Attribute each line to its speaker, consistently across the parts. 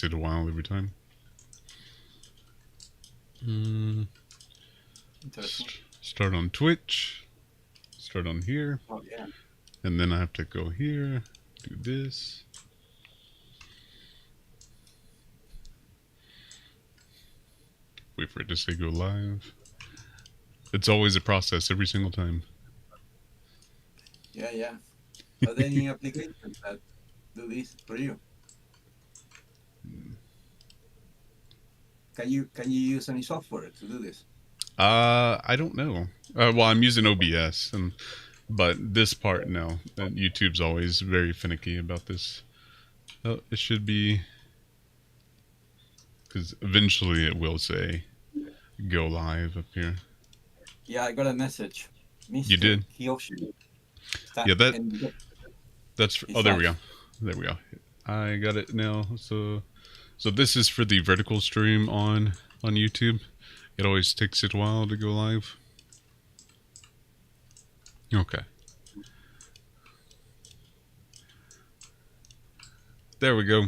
Speaker 1: it a while every time. Mm,
Speaker 2: Interesting.
Speaker 1: start on Twitch. Start on here.
Speaker 2: Oh yeah.
Speaker 1: And then I have to go here. Do this. Wait for it to say go live. It's always a process every single time.
Speaker 2: Yeah, yeah. Are there any applications that do this for you? Can you use any software to do this?
Speaker 1: I don't know. Well, I'm using OBS, but this part, no. YouTube's always very finicky about this. Oh, it should be, because eventually it will say go live up here.
Speaker 2: Yeah, I got a message.
Speaker 1: You
Speaker 2: Mr.
Speaker 1: did?
Speaker 2: Kiyoshi.
Speaker 1: Yeah, that's.
Speaker 2: It's
Speaker 1: Oh, there we
Speaker 2: live.
Speaker 1: go. There we go. I got it now. So this is for the vertical stream on YouTube. It always takes it a while to go live. Okay. There we go.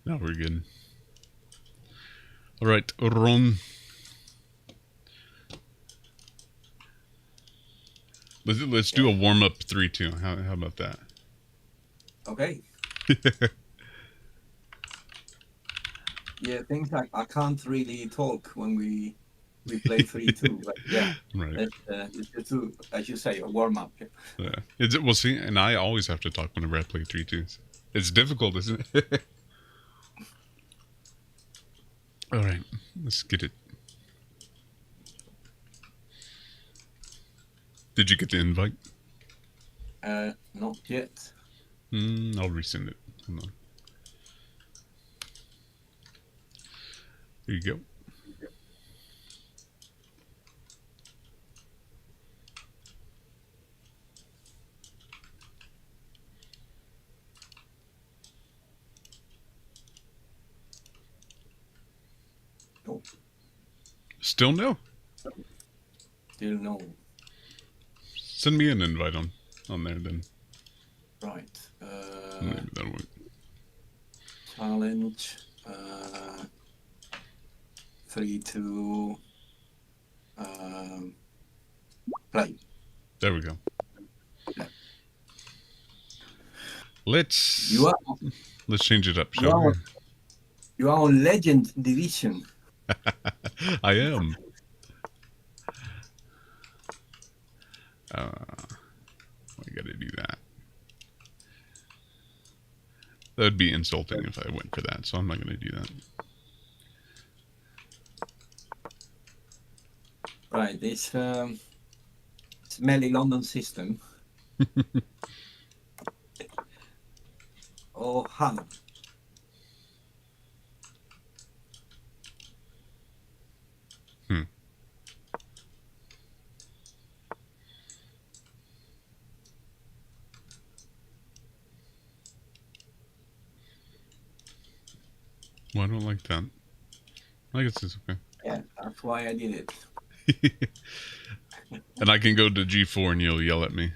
Speaker 1: Now we're good. All right, Ron. Let's do a warm up 3-2. How about that?
Speaker 2: Okay. Yeah, things like I can't really talk when we play 3-2, but yeah,
Speaker 1: Right.
Speaker 2: it's just as you say, a warm up.
Speaker 1: Yeah. We'll see. And I always have to talk whenever I play 3-2. It's difficult, isn't it? All right, let's get it. Did you get the invite?
Speaker 2: Not yet.
Speaker 1: I'll resend it. Hold on. There you go.
Speaker 2: No.
Speaker 1: Still no?
Speaker 2: Still no.
Speaker 1: Send me an invite on there then.
Speaker 2: Right.
Speaker 1: Maybe that'll work.
Speaker 2: Challenge. 3-2. Play.
Speaker 1: There we go.
Speaker 2: Yeah.
Speaker 1: Let's change it up, shall we?
Speaker 2: You are on Legend Division.
Speaker 1: I am. I gotta do that. That would be insulting if I went for that, so I'm not gonna do that.
Speaker 2: Right, it's Smelly London system. Oh, Han.
Speaker 1: Well, I don't like that. I guess it's okay.
Speaker 2: Yeah, that's why I did it.
Speaker 1: And I can go to G4 and you'll yell at me.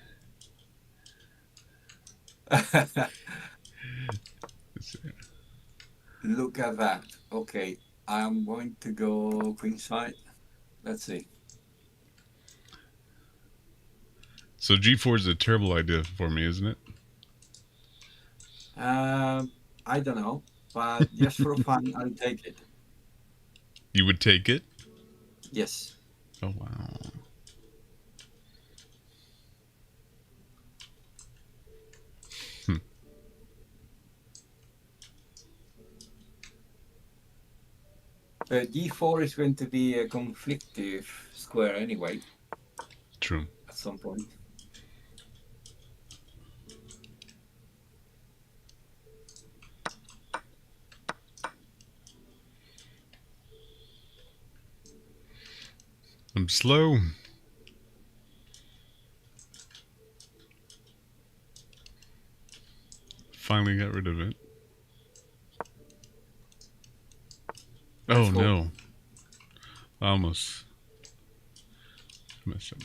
Speaker 2: Look at that. Okay, I'm going to go queenside. Let's see.
Speaker 1: So G4 is a terrible idea for me, isn't it?
Speaker 2: I don't know, but just for fun, I'll take it.
Speaker 1: You would take it?
Speaker 2: Yes.
Speaker 1: Oh, wow.
Speaker 2: G4 is going to be a conflictive square anyway.
Speaker 1: True.
Speaker 2: At some point.
Speaker 1: I'm slow. Finally got rid of it. Oh no. I almost messed up.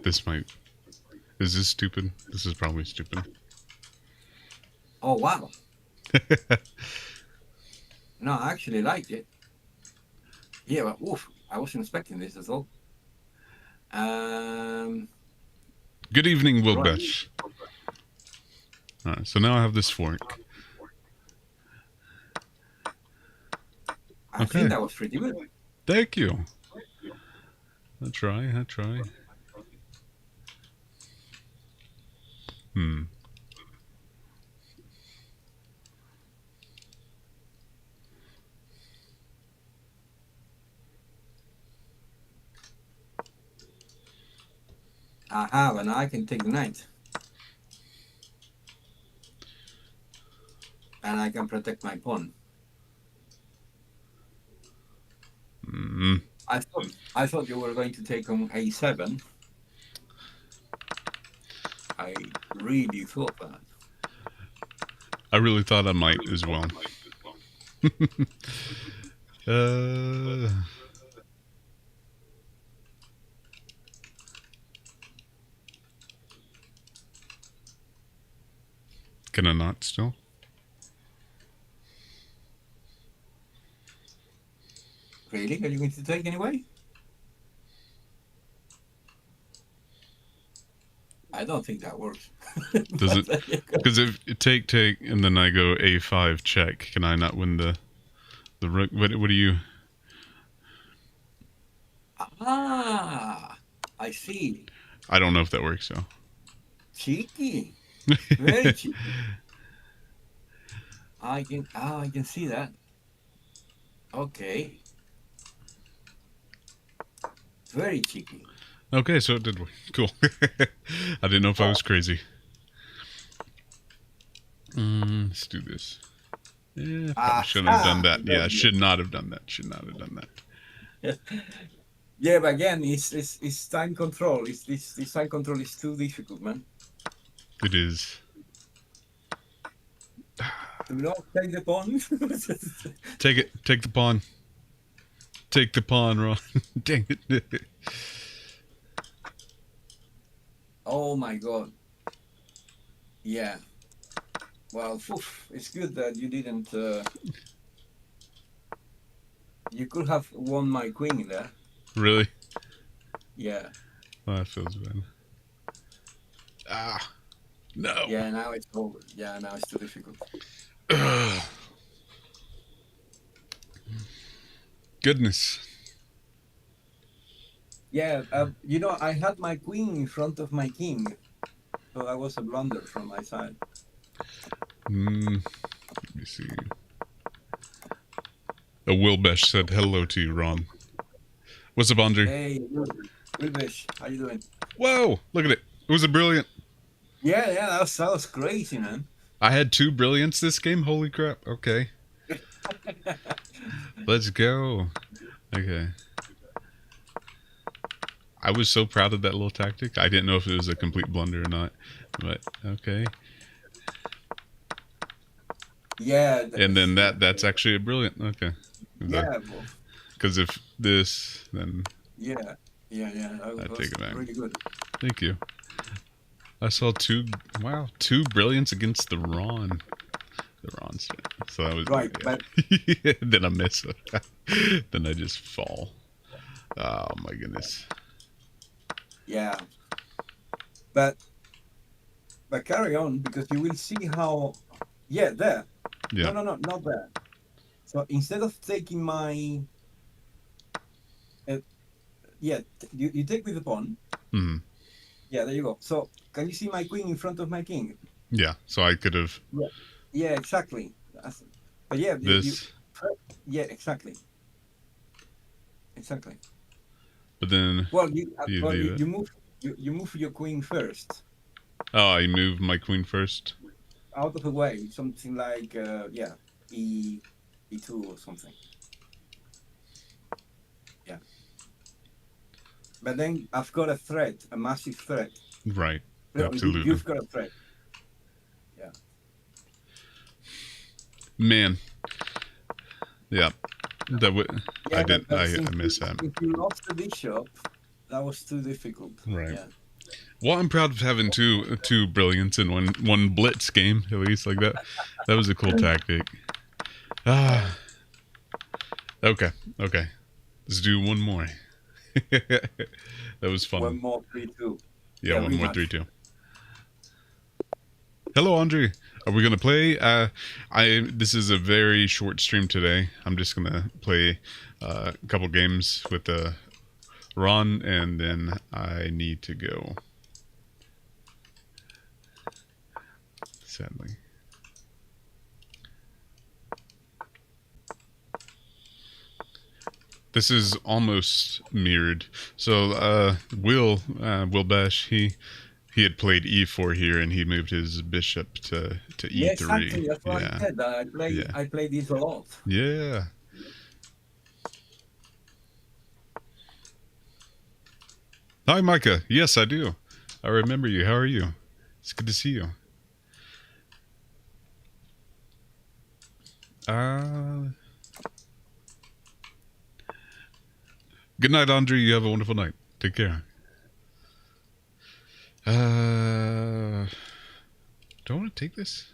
Speaker 1: This might. Is this stupid? This is probably stupid.
Speaker 2: Oh wow! No, I actually liked it. Yeah, but oof, I wasn't expecting this at all.
Speaker 1: Good evening,
Speaker 2: Right.
Speaker 1: Wilbesh. Alright, so now I have this fork.
Speaker 2: I
Speaker 1: Okay.
Speaker 2: think that was pretty good.
Speaker 1: Thank you. I try.
Speaker 2: I have, and I can take the knight. And I can protect my pawn. I thought you were going to take on a7. I really thought that.
Speaker 1: I really thought I might as well. Can I not still?
Speaker 2: Really? Are you going to take anyway? I don't think that works.
Speaker 1: Does it? Because if you take and then I go a5 check, can I not win the rook? What do you?
Speaker 2: Ah, I see.
Speaker 1: I don't know if that works though.
Speaker 2: Cheeky. Very cheeky. I can see that. Okay. Very cheeky.
Speaker 1: Okay, so it did work. Cool. I didn't know if I was crazy. Let's do this. Yeah, probably shouldn't have done that. Yeah, should not have done that. Should not have done that.
Speaker 2: Yeah, but again, it's time control. This time control is too difficult, man.
Speaker 1: It is.
Speaker 2: Do not take the pawn.
Speaker 1: Take it. Take the pawn. Take the pawn, Ron. Dang it.
Speaker 2: Oh my god. Yeah. Well, it's good that you didn't. You could have won my queen there.
Speaker 1: Really?
Speaker 2: Yeah.
Speaker 1: Oh, that feels bad. Ah. No.
Speaker 2: Yeah, now it's over. Yeah, now it's too difficult.
Speaker 1: Goodness.
Speaker 2: Yeah, you know, I had my queen in front of my king, so that was a blunder from my side.
Speaker 1: Let me see. A Wilbesh said hello to you, Ron. What's up, Andre?
Speaker 2: Hey, Wilbesh, how you doing?
Speaker 1: Whoa! Look at it. It was a brilliant.
Speaker 2: Yeah, that was crazy, man.
Speaker 1: I had 2 brilliants this game. Holy crap. Okay. Let's go. Okay. I was so proud of that little tactic. I didn't know if it was a complete blunder or not. But, okay.
Speaker 2: Yeah.
Speaker 1: And then that's actually a brilliant. Okay.
Speaker 2: Yeah.
Speaker 1: Because if this, then...
Speaker 2: Yeah. That
Speaker 1: take it back.
Speaker 2: Really good.
Speaker 1: Thank you. I saw 2 brilliants against the Ron. The Ron set. So that was...
Speaker 2: Right,
Speaker 1: yeah.
Speaker 2: but...
Speaker 1: Then I miss it. Then I just fall. Oh my goodness.
Speaker 2: Yeah. But carry on, because you will see how... Yeah, there.
Speaker 1: Yeah.
Speaker 2: No, not there. So instead of taking my... you take with the pawn.
Speaker 1: Mm-hmm.
Speaker 2: Yeah, there you go. So can you see my queen in front of my king?
Speaker 1: Yeah, so I could have...
Speaker 2: Yeah, exactly. But yeah,
Speaker 1: this...
Speaker 2: yeah, exactly. Exactly.
Speaker 1: But then...
Speaker 2: Well, you move your queen first.
Speaker 1: Oh, I move my queen first?
Speaker 2: Out of the way. Something like, E2 or something. Yeah. But then I've got a threat, a massive threat.
Speaker 1: Right. Absolutely.
Speaker 2: You've got a threat. Yeah.
Speaker 1: Man. Yeah. I missed that.
Speaker 2: If you lost the bishop, that was too difficult.
Speaker 1: Right.
Speaker 2: Yeah.
Speaker 1: Well, I'm proud of having two brilliants in one blitz game at least like that. That was a cool tactic. Ah. Okay. Okay. Let's do one more. That was fun.
Speaker 2: One more 3-2.
Speaker 1: Yeah, one more
Speaker 2: rematch.
Speaker 1: 3-2. Hello, Andre. Are we gonna play? This is a very short stream today. I'm just gonna play a couple games with Ron, and then I need to go. Sadly. This is almost mirrored. So Will Bash, he had played e4 here, and he moved his bishop to e3.
Speaker 2: Yeah, exactly. That's what
Speaker 1: Yeah.
Speaker 2: I said. I play this a lot.
Speaker 1: Yeah. Hi, Micah. Yes, I do. I remember you. How are you? It's good to see you. Good night, Andre. You have a wonderful night. Take care. Do I want to take this?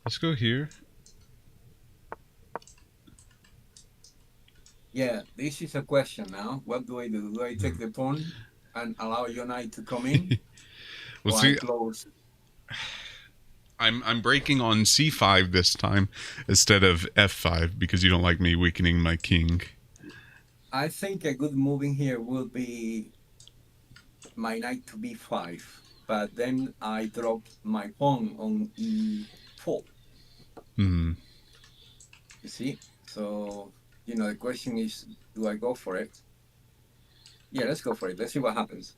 Speaker 1: Let's go here.
Speaker 2: Yeah, this is a question now. What do I do? Do I take the pawn and allow your knight to come in?
Speaker 1: Well,
Speaker 2: or
Speaker 1: see,
Speaker 2: I close?
Speaker 1: I'm breaking on c5 this time instead of f5 because you don't like me weakening my king.
Speaker 2: I think a good move in here will be my knight to b5, but then I drop my pawn on e4.
Speaker 1: Hmm.
Speaker 2: You see? So, the question is, do I go for it? Yeah, let's go for it. Let's see what happens.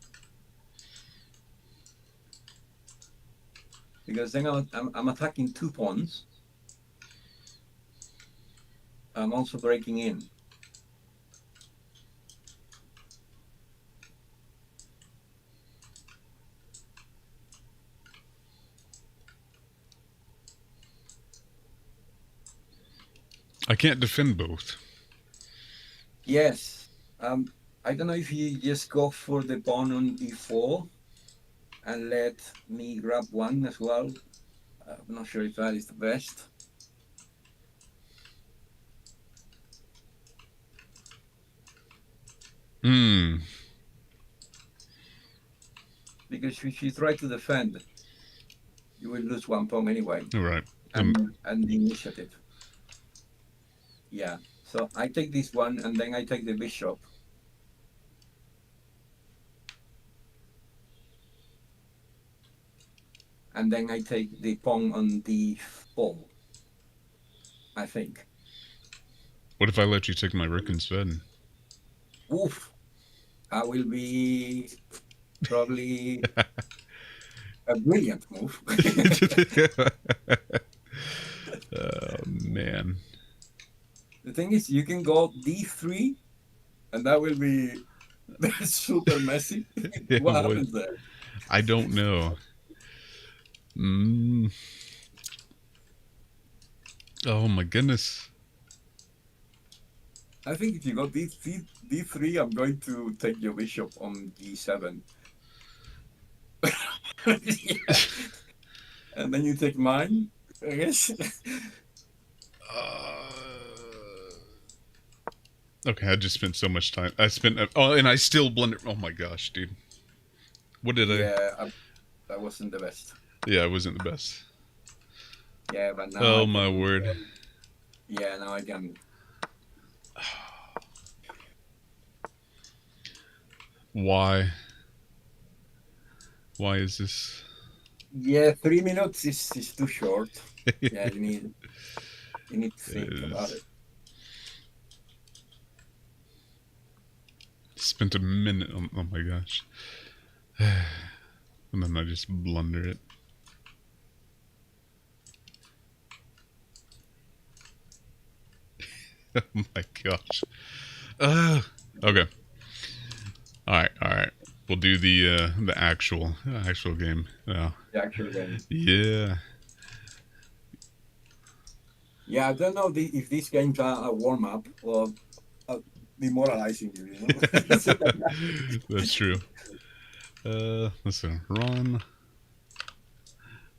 Speaker 2: Because then I'm attacking 2 pawns. I'm also breaking in.
Speaker 1: I can't defend both.
Speaker 2: Yes. I don't know if you just go for the pawn on e4 and let me grab one as well. I'm not sure if that is the best.
Speaker 1: Hmm.
Speaker 2: Because if you try to defend, you will lose 1 pawn anyway.
Speaker 1: All right.
Speaker 2: And the initiative. Yeah. So I take this one, and then I take the bishop. And then I take the pawn on d4, I think.
Speaker 1: What if I let you take my rook instead?
Speaker 2: Oof. I will be probably a brilliant move.
Speaker 1: Oh, man.
Speaker 2: The thing is, you can go d3, and that will be super messy. What happens there?
Speaker 1: I don't know. Oh my goodness.
Speaker 2: I think if you go d3, I'm going to take your bishop on g7. Yeah. And then you take mine, I guess.
Speaker 1: Okay, I just spent so much time. And I still blundered. Oh my gosh, dude. What did I?
Speaker 2: Yeah, that wasn't the best.
Speaker 1: Yeah, it wasn't the best.
Speaker 2: Yeah, but now.
Speaker 1: Oh my word.
Speaker 2: Yeah, now I can.
Speaker 1: Why? Why is this?
Speaker 2: Yeah, 3 minutes is too short. Yeah, you need to think about it.
Speaker 1: Spent a minute. Oh my gosh. And then I just blunder it. Oh my gosh. Okay. All right. We'll do the actual game. Oh.
Speaker 2: The actual game.
Speaker 1: Yeah.
Speaker 2: Yeah, I don't know if these games are a warm up or demoralizing you, you know. So,
Speaker 1: That's true. Let's see. Run.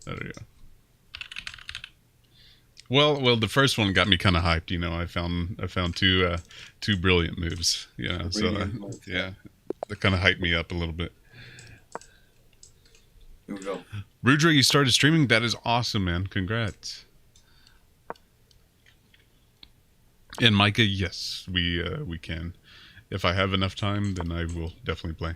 Speaker 1: There we go. Well, the first one got me kind of hyped. You know, I found two brilliant moves. You know, so
Speaker 2: brilliant move.
Speaker 1: yeah, that kind of hyped me up a little bit.
Speaker 2: Here we go.
Speaker 1: Rudra, you started streaming. That is awesome, man. Congrats. And Micah, yes, we can. If I have enough time, then I will definitely play.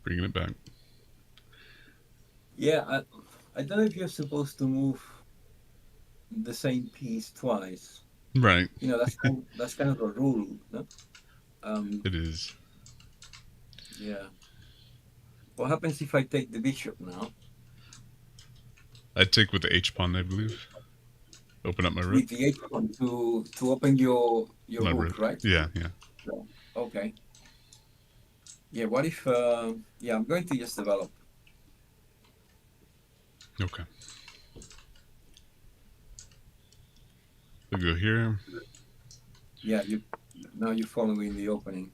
Speaker 1: Bringing it back.
Speaker 2: Yeah, I don't know if you're supposed to move the same piece twice.
Speaker 1: Right.
Speaker 2: You know, that's kind of a rule. No?
Speaker 1: It is.
Speaker 2: Yeah. What happens if I take the bishop now?
Speaker 1: I'd take with the H pawn, I believe. Open up my rook.
Speaker 2: With the H pawn to open your
Speaker 1: My
Speaker 2: rook, right?
Speaker 1: Yeah.
Speaker 2: Okay. Yeah. What if? Yeah, I'm going to just develop.
Speaker 1: Okay. We'll go here.
Speaker 2: Yeah. Now you're following the opening.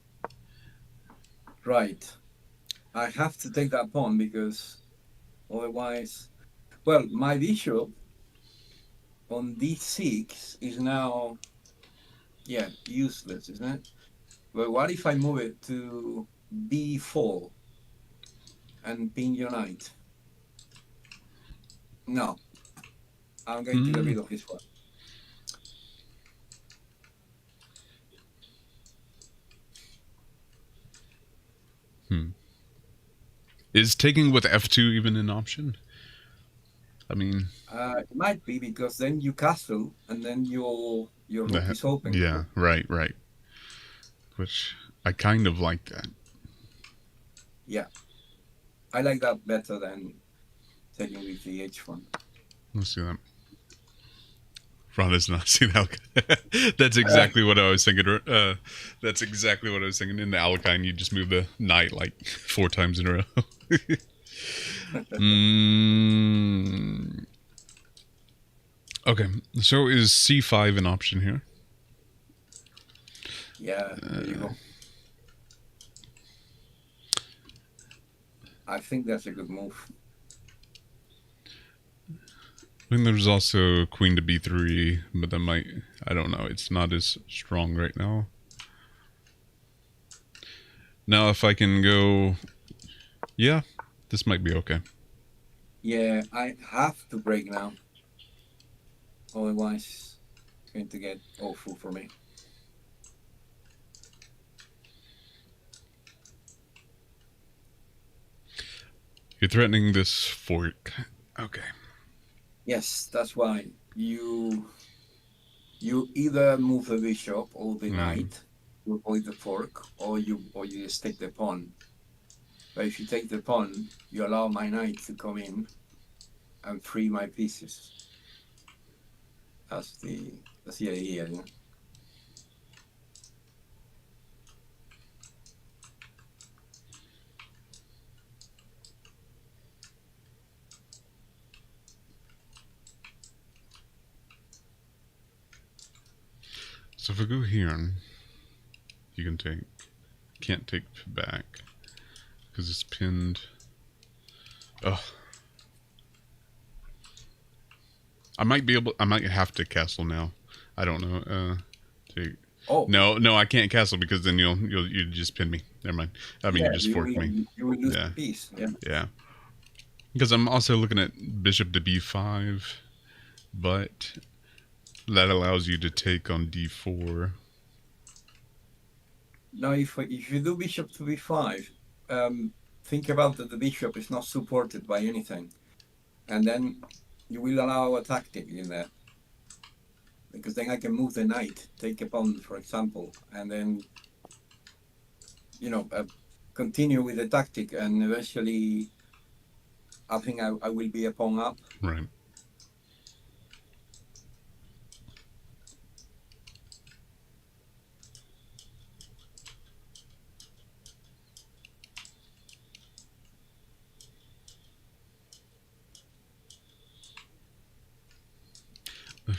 Speaker 2: Right. I have to take that pawn because otherwise, well, my bishop on d6 is now, yeah, useless, isn't it? But what if I move it to b4 and pin your knight? No, I'm going to get rid of his one.
Speaker 1: Is taking with F2 even an option? I mean,
Speaker 2: it might be because then you castle and then your rook is open.
Speaker 1: Yeah, right. Which I kind of like that.
Speaker 2: Yeah, I like that better than taking with the h1.
Speaker 1: Let's see that. Ron has not seen Alkine. That's exactly what I was thinking. That's exactly what I was thinking. In the Alkine, you just move the knight like 4 times in a row. Okay, so is c5 an option here?
Speaker 2: Yeah, there you go. I think that's a good move.
Speaker 1: I mean, there's also queen to b3, but that might, I don't know, it's not as strong right now. Now if I can go, yeah, this might be okay.
Speaker 2: Yeah, I have to break now. Otherwise, it's going to get awful for me.
Speaker 1: You're threatening this fork. Okay.
Speaker 2: Yes, that's why you either move the bishop or the knight to avoid the fork, or you just take the pawn. But if you take the pawn, you allow my knight to come in and free my pieces. That's the idea, yeah.
Speaker 1: So if I go here, you can take, can't take back because it's pinned. Oh, I might have to castle now. I don't know. Take.
Speaker 2: Oh
Speaker 1: no, I can't castle because then you just pin me. Never mind. I mean,
Speaker 2: yeah,
Speaker 1: you just fork me.
Speaker 2: You will lose the piece.
Speaker 1: Yeah. Because I'm also looking at bishop to b5, but that allows you to take on d4.
Speaker 2: Now, if you do bishop to b5, think about that the bishop is not supported by anything, and then you will allow a tactic in there, because then I can move the knight, take a pawn, for example, and then continue with the tactic, and eventually, I think I will be a pawn up.
Speaker 1: Right.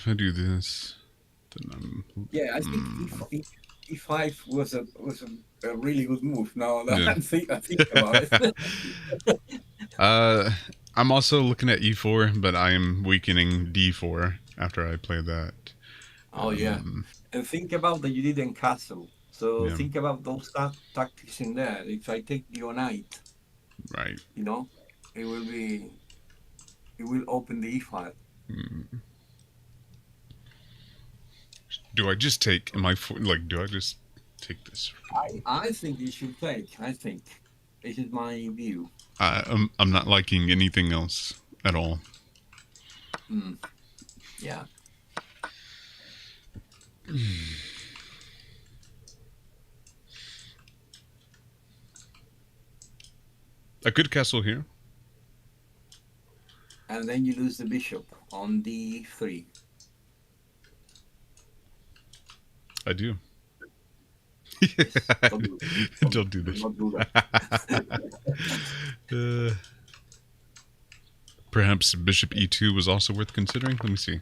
Speaker 1: if I do this, then I'm.
Speaker 2: Yeah, I think E5 a really good move. Now that
Speaker 1: Yeah.
Speaker 2: I think about it.
Speaker 1: uh, I'm also looking at E4, but I am weakening D4 after I play that.
Speaker 2: Oh yeah, and think about that you didn't castle. So
Speaker 1: Yeah,
Speaker 2: think about those tactics in there. If I take your knight,
Speaker 1: right.
Speaker 2: you know, it will be it will open the E5.
Speaker 1: Mm. Do I just take? Am I like? Do I just take this?
Speaker 2: I think you should take. I think this is my view.
Speaker 1: I'm not liking anything else at all.
Speaker 2: Mm, yeah.
Speaker 1: A good castle here.
Speaker 2: And then you lose the bishop on D3.
Speaker 1: I do.
Speaker 2: Yes. Don't do that.
Speaker 1: Don't do
Speaker 2: Do
Speaker 1: this.
Speaker 2: not do that.
Speaker 1: uh, perhaps bishop e2 was also worth considering. Let me see.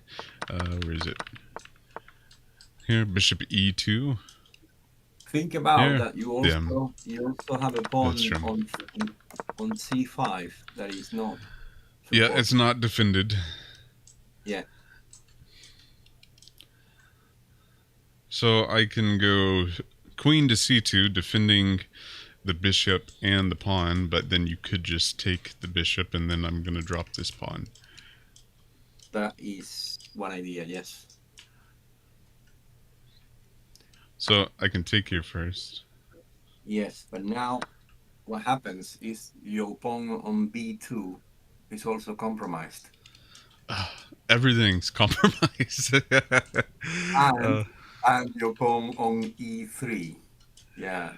Speaker 1: Where is it? Here, bishop e2.
Speaker 2: Think about
Speaker 1: Here.
Speaker 2: that.
Speaker 1: Yeah,
Speaker 2: You also have a
Speaker 1: that's
Speaker 2: pawn
Speaker 1: true.
Speaker 2: on C5 that is not
Speaker 1: Yeah, it's
Speaker 2: supported.
Speaker 1: not defended.
Speaker 2: Yeah.
Speaker 1: So I can go queen to c2, defending the bishop and the pawn, but then you could just take the bishop and then I'm going to drop this pawn.
Speaker 2: That is one idea, yes.
Speaker 1: So I can take here first.
Speaker 2: Yes, but now what happens is your pawn on B2 is also compromised.
Speaker 1: Everything's compromised.
Speaker 2: And
Speaker 1: uh,
Speaker 2: and your pawn on E3. Yeah.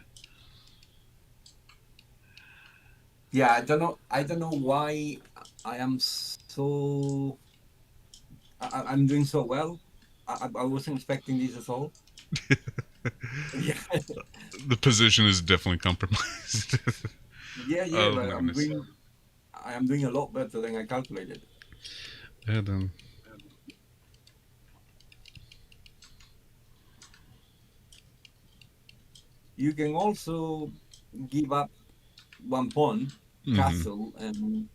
Speaker 2: Yeah, I don't know why I am so I'm doing so well. I wasn't expecting this at all. Yeah.
Speaker 1: the position is definitely compromised.
Speaker 2: Yeah, yeah,
Speaker 1: Oh
Speaker 2: but
Speaker 1: my goodness.
Speaker 2: I am doing a lot better than I calculated.
Speaker 1: Yeah, then.
Speaker 2: You can also give up one pawn,
Speaker 1: Mm-hmm.
Speaker 2: castle, and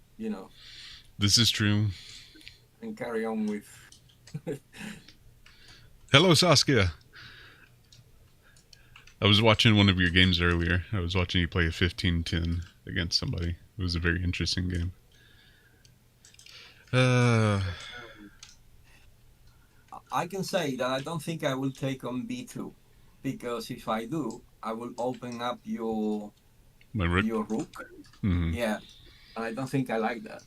Speaker 1: This is true.
Speaker 2: and carry on with.
Speaker 1: Hello, Saskia. I was watching one of your games earlier. I was watching you play a 15-10 against somebody. It was a very interesting game.
Speaker 2: I can say that I don't think I will take on B2 because if I do, I will open up
Speaker 1: My rook.
Speaker 2: your rook.
Speaker 1: Mm-hmm.
Speaker 2: Yeah, and I don't think I like that.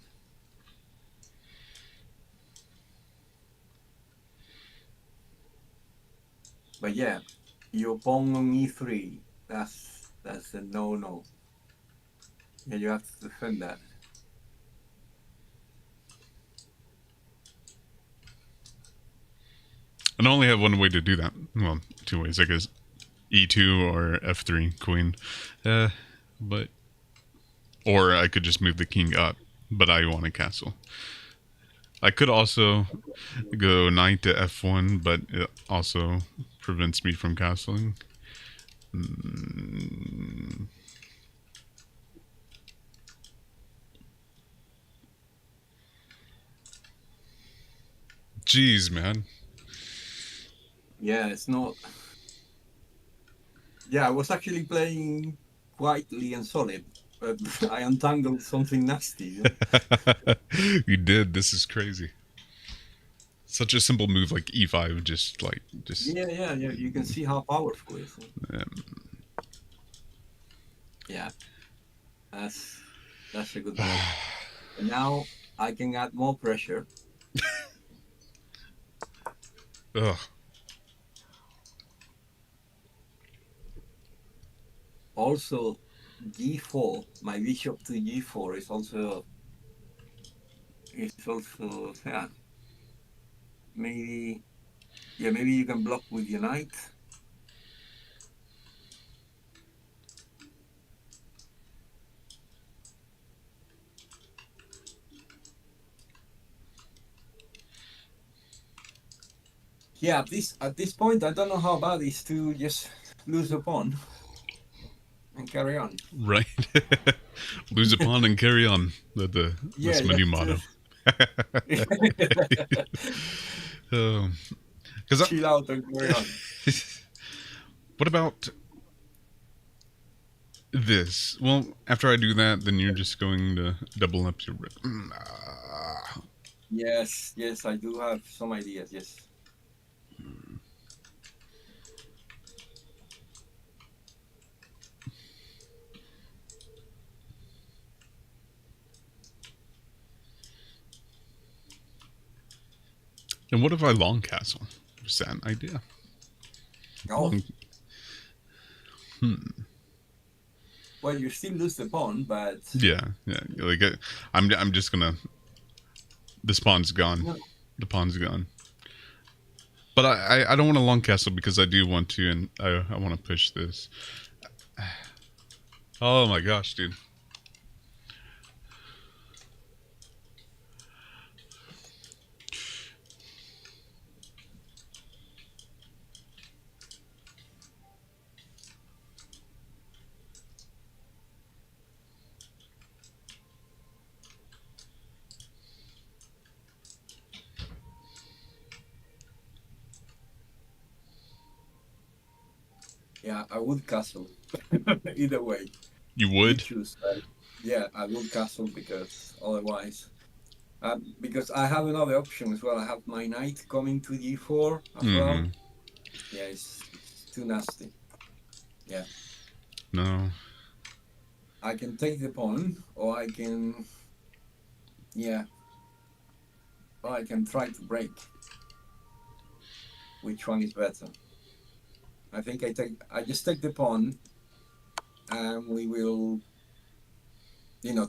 Speaker 2: But yeah, your pawn on E3. That's a no. Yeah, you have to defend that.
Speaker 1: And I only have one way to do that. Well, two ways, I guess. E2 or F3 queen. But or I could just move the king up, but I want a castle. I could also go knight to F1, but it also prevents me from castling. Jeez, man.
Speaker 2: Yeah, it's not. Yeah, I was actually playing quietly and solid, but I untangled something nasty.
Speaker 1: You did. This is crazy. Such a simple move like E5, just.
Speaker 2: Yeah. You can see how powerful it is.
Speaker 1: Um,
Speaker 2: Yeah, that's a good move. And now I can add more pressure.
Speaker 1: ugh.
Speaker 2: Also, G4, my bishop to G4 is also yeah. Maybe maybe you can block with your knight. Yeah, at this point, I don't know how bad it is to just lose the pawn and carry on.
Speaker 1: Right. Lose a pawn and carry on.
Speaker 2: Yeah,
Speaker 1: That's my new motto. Because
Speaker 2: chill out and carry on.
Speaker 1: what about this? Well, after I do that, then you're just going to double up your.
Speaker 2: Yes, yes, I do have some ideas. Yes.
Speaker 1: And what if I long castle? Just an idea.
Speaker 2: Oh,
Speaker 1: Hmm.
Speaker 2: well, you still lose the pawn, but
Speaker 1: Yeah. Like I'm just gonna. The pawn's gone.
Speaker 2: no.
Speaker 1: The pawn's gone. But I don't want a long castle because I do want to, and I want to push this. Oh my gosh, dude.
Speaker 2: Yeah, I would castle. Either way,
Speaker 1: You
Speaker 2: you
Speaker 1: would?
Speaker 2: choose. Yeah, I would castle because otherwise, because I have another option as well. I have my knight coming to d4 as well. Yeah, it's too nasty. Yeah,
Speaker 1: No.
Speaker 2: I can take the pawn, or I can, yeah, or I can try to break. Which one is better? I think I just take the pawn, and we will,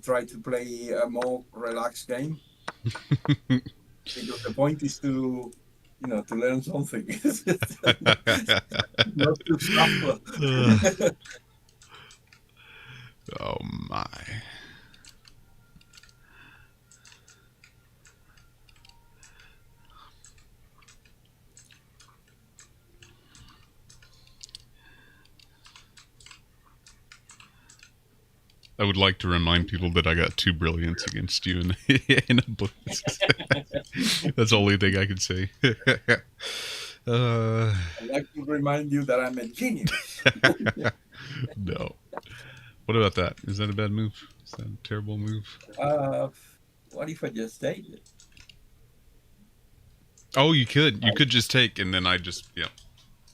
Speaker 2: try to play a more relaxed game. Because the point is to learn something, not to suffer.
Speaker 1: Oh my. I would like to remind people that I got 2 brilliance against you in a blitz. That's the only thing I can say.
Speaker 2: I'd like to remind you that I'm a genius.
Speaker 1: No. What about that? Is that a bad move? Is that a terrible move?
Speaker 2: What if I just take it?
Speaker 1: Oh, you could. You could just take, and then I just, yeah.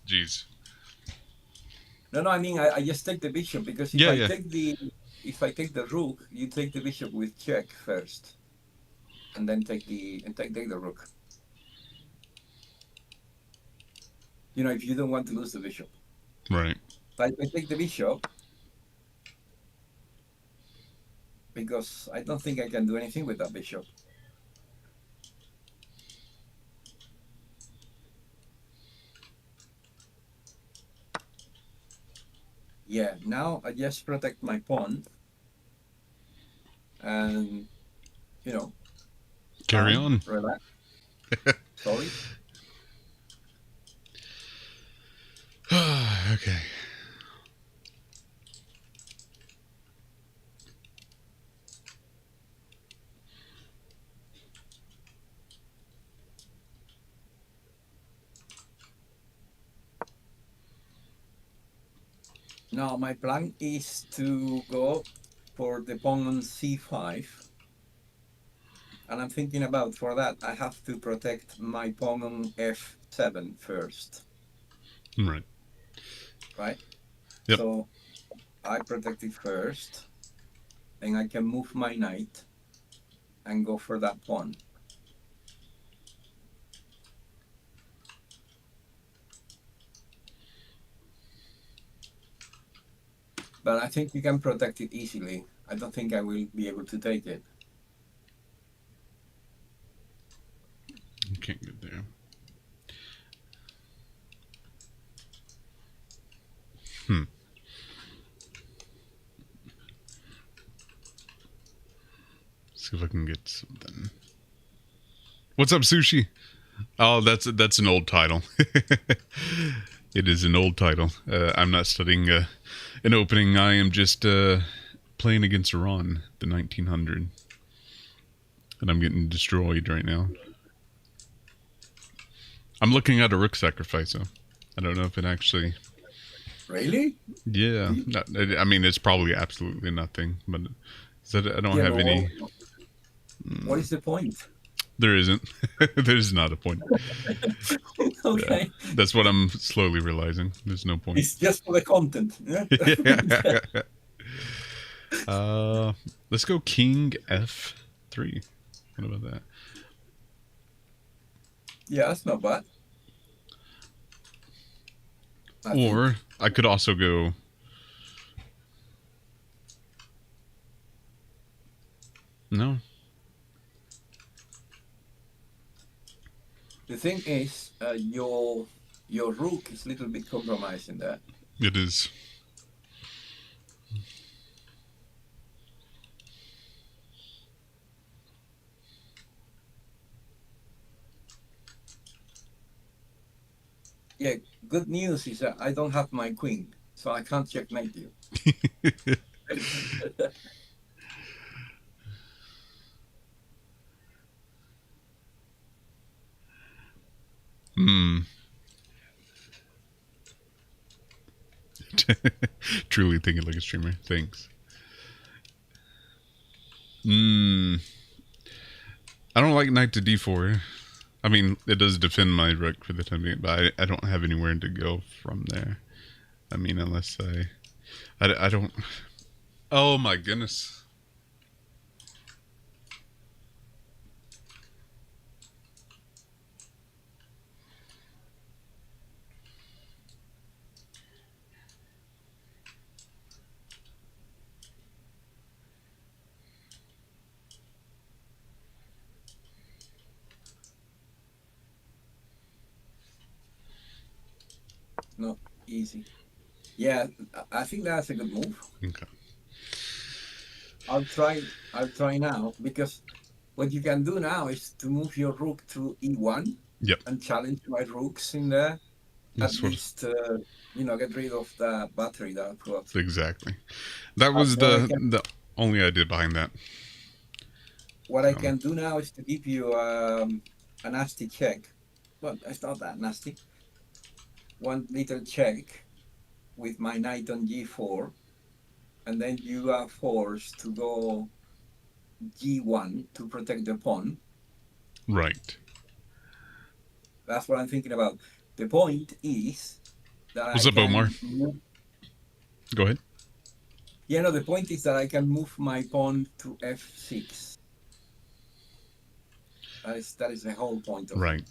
Speaker 1: Jeez.
Speaker 2: No, I mean I just take the bishop because if
Speaker 1: Yeah,
Speaker 2: I
Speaker 1: yeah.
Speaker 2: take the rook, you take the bishop with check first, and then take the rook. If you don't want to lose the bishop.
Speaker 1: Right.
Speaker 2: But I take the bishop because I don't think I can do anything with that bishop. Yeah, now I just protect my pawn. And,
Speaker 1: Carry on.
Speaker 2: relax. Sorry.
Speaker 1: Okay.
Speaker 2: Now, my plan is to go for the pawn on c5. And I'm thinking about, for that, I have to protect my pawn on f7 first.
Speaker 1: Right.
Speaker 2: Right?
Speaker 1: Yep.
Speaker 2: So I protect it first. Then I can move my knight and go for that pawn. But I think we can protect it easily. I don't think I will be able to take it.
Speaker 1: You can't get there. See if I can get something. What's up, Sushi? Oh, that's an old title. It is an old title. I'm not studying an opening. I am just playing against Iran, the 1900, and I'm getting destroyed right now. I'm looking at a rook sacrifice, though. I don't know if it actually.
Speaker 2: Really?
Speaker 1: Yeah,
Speaker 2: You-
Speaker 1: I mean, it's probably absolutely nothing, but I don't
Speaker 2: Yeah,
Speaker 1: have
Speaker 2: but
Speaker 1: any.
Speaker 2: what is the point?
Speaker 1: There isn't. There's not a point. Yeah,
Speaker 2: Okay,
Speaker 1: that's what I'm slowly realizing. There's no point.
Speaker 2: it's just for the content. Yeah,
Speaker 1: Yeah. Uh, let's go King F3. What about that?
Speaker 2: yeah, that's not bad. I think.
Speaker 1: Or I could also go. No,
Speaker 2: The thing is, your rook is a little bit compromised in there.
Speaker 1: it is.
Speaker 2: Yeah, good news is that I don't have my queen, so I can't checkmate you.
Speaker 1: Hmm. Truly thinking like a streamer. Thanks. Hmm. I don't like knight to d4. I mean, it does defend my rook for the time being, but I don't have anywhere to go from there. I mean, unless I don't. Oh my goodness.
Speaker 2: Not easy. Yeah, I think that's a good move.
Speaker 1: Okay.
Speaker 2: I'll try. I'll try now because what you can do now is to move your rook to e1
Speaker 1: Yep.
Speaker 2: and challenge my rooks in there. At
Speaker 1: That's what.
Speaker 2: least, get rid of the battery that I've got.
Speaker 1: Exactly. That
Speaker 2: Uh,
Speaker 1: was
Speaker 2: what I
Speaker 1: the only idea behind that.
Speaker 2: what I
Speaker 1: Um,
Speaker 2: can do now is to give you a nasty check. Well, it's not that nasty. One little check with my knight on g4, and then you are forced to go g1 to protect the pawn.
Speaker 1: right.
Speaker 2: That's what I'm thinking about. The point is that I
Speaker 1: What's up, Omar?
Speaker 2: can move.
Speaker 1: Go ahead.
Speaker 2: Yeah, no, the point is that I can move my pawn to f6. That is the whole point of it,
Speaker 1: Right.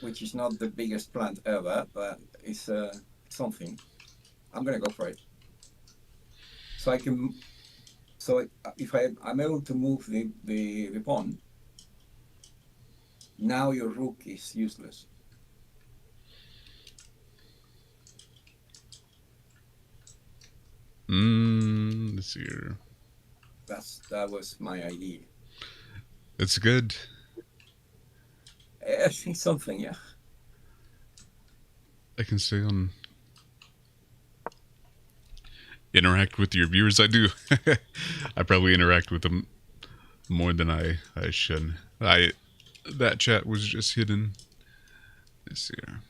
Speaker 2: which is not the biggest plant ever, but it's something. I'm gonna go for it. So I can. So if I'm able to move the pawn, now your rook is useless.
Speaker 1: Let's see here.
Speaker 2: That was my idea.
Speaker 1: It's good.
Speaker 2: I think something, yeah.
Speaker 1: I can stay on. Interact with your viewers. I do. I probably interact with them more than I should. That chat was just hidden. Let's see here.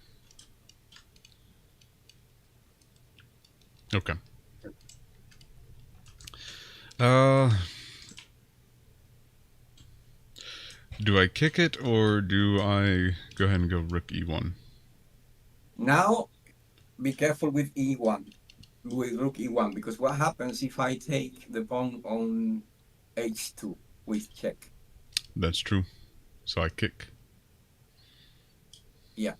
Speaker 1: Okay. Uh, do I kick it or do I go ahead and go rook e1?
Speaker 2: Now be careful with e1, with rook e1, because what happens if I take the pawn on h2 with check?
Speaker 1: That's true. So I kick.
Speaker 2: Yeah,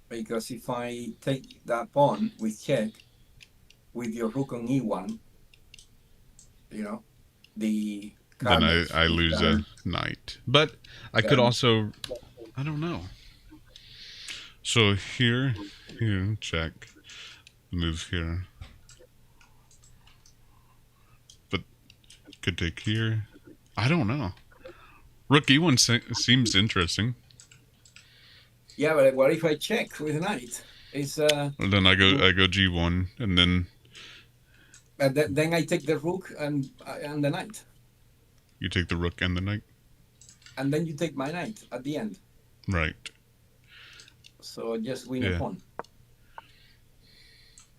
Speaker 2: because if I take that pawn with check with your rook on e1, the
Speaker 1: Then
Speaker 2: carnage
Speaker 1: I
Speaker 2: is
Speaker 1: lose
Speaker 2: done.
Speaker 1: a knight. But I could
Speaker 2: Then
Speaker 1: also. I don't know. So here, check. Move here. But could take here. I don't know. Rook E1 seems interesting.
Speaker 2: Yeah, but what if I check with knight? It's
Speaker 1: And then I go G1, and then
Speaker 2: then I take the rook and the knight,
Speaker 1: you take the rook and the knight.
Speaker 2: and then you take my knight at the end.
Speaker 1: Right.
Speaker 2: So I just win a
Speaker 1: Yeah.
Speaker 2: pawn.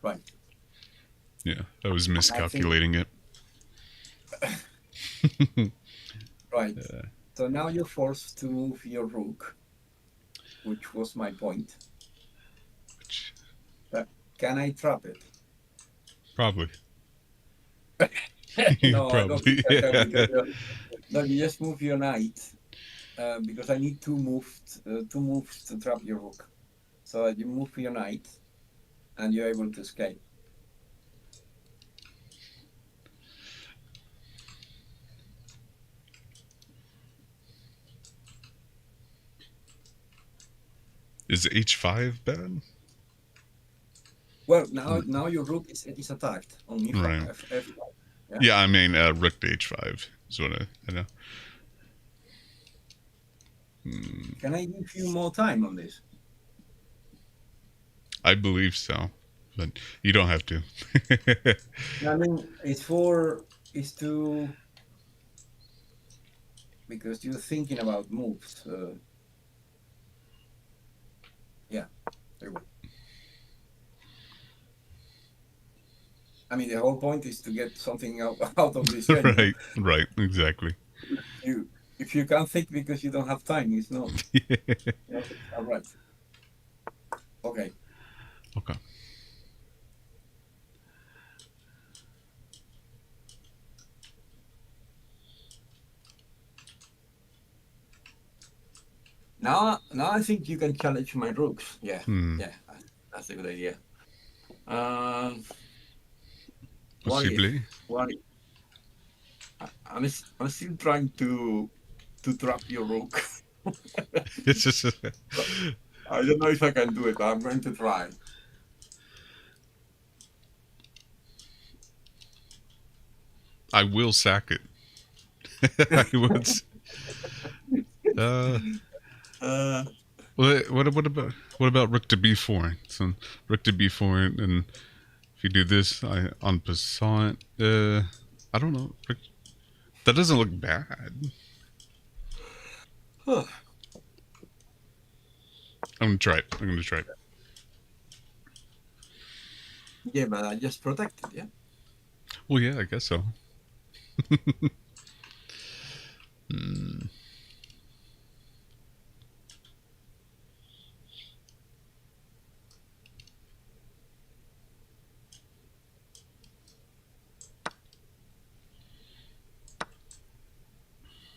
Speaker 2: Right.
Speaker 1: Yeah. I was
Speaker 2: I think
Speaker 1: miscalculating it.
Speaker 2: right. So now you're forced to move your rook, which was my point. Can I trap it?
Speaker 1: Probably.
Speaker 2: No, I don't think
Speaker 1: Probably.
Speaker 2: I can
Speaker 1: Yeah.
Speaker 2: because no, you just move your knight because I need two moves to trap your rook. So you move your knight, and you're able to escape.
Speaker 1: Is H5 bad?
Speaker 2: Well, now your rook is attacked on E5,
Speaker 1: Right.
Speaker 2: F5. Yeah?
Speaker 1: Yeah, I mean, rook to H5 is what I know.
Speaker 2: Can I give you more time on this?
Speaker 1: I believe so, but you don't have to.
Speaker 2: I mean, it's to because you're thinking about moves. Yeah, there we go. I mean, the whole point is to get something out of this game.
Speaker 1: Right, right, exactly.
Speaker 2: You, if you can't think because you don't have time, it's not. All right. Okay.
Speaker 1: Okay.
Speaker 2: Now I think you can challenge my rooks. Yeah,
Speaker 1: Hmm.
Speaker 2: yeah, that's a good idea. What
Speaker 1: Possibly.
Speaker 2: if? What if? I'm still trying to trap your rook.
Speaker 1: It's just.
Speaker 2: I don't know if I can do it, but I'm going to try.
Speaker 1: I will sack it. I would. Uh,
Speaker 2: Uh,
Speaker 1: what about rook to b4? So rook to b4, and if you do this, on passant. I don't know. That doesn't look bad.
Speaker 2: huh.
Speaker 1: I'm gonna try it. I'm gonna try it.
Speaker 2: Yeah, but I just protected. Yeah.
Speaker 1: Well, yeah, I guess so. Hmm.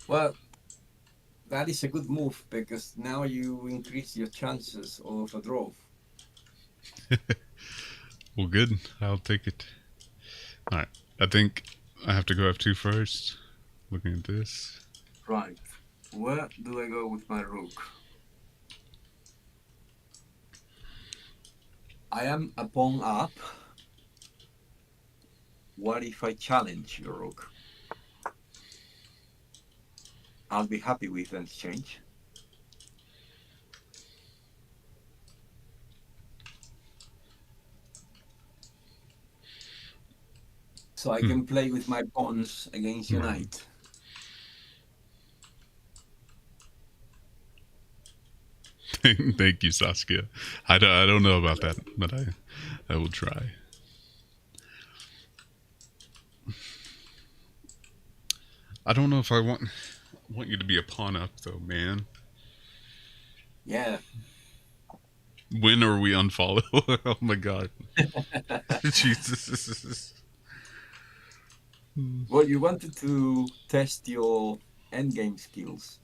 Speaker 2: Well, that is a good move because now you increase your chances of a draw.
Speaker 1: Well, good. I'll take it. All right. I think I have to go F2 first. Looking at this.
Speaker 2: Right. Where do I go with my rook? I am a pawn up. What if I challenge your rook? I'll be happy with an exchange. So I can play with my pawns against your
Speaker 1: Right.
Speaker 2: knight.
Speaker 1: Thank you, Saskia. I don't know about that, but I will try. I don't know if I want you to be a pawn up though, man.
Speaker 2: Yeah.
Speaker 1: Win or we unfollow. Oh my god. Jesus.
Speaker 2: Well, you wanted to test your endgame skills.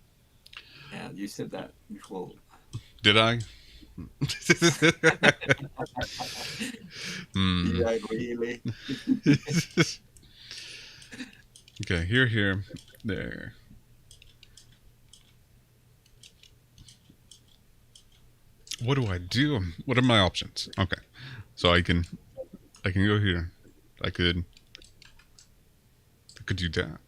Speaker 2: Yeah, you said that before.
Speaker 1: Did I?
Speaker 2: Did I really?
Speaker 1: Okay, here, there. What do I do? What are my options? Okay, so I can go here. I could do that.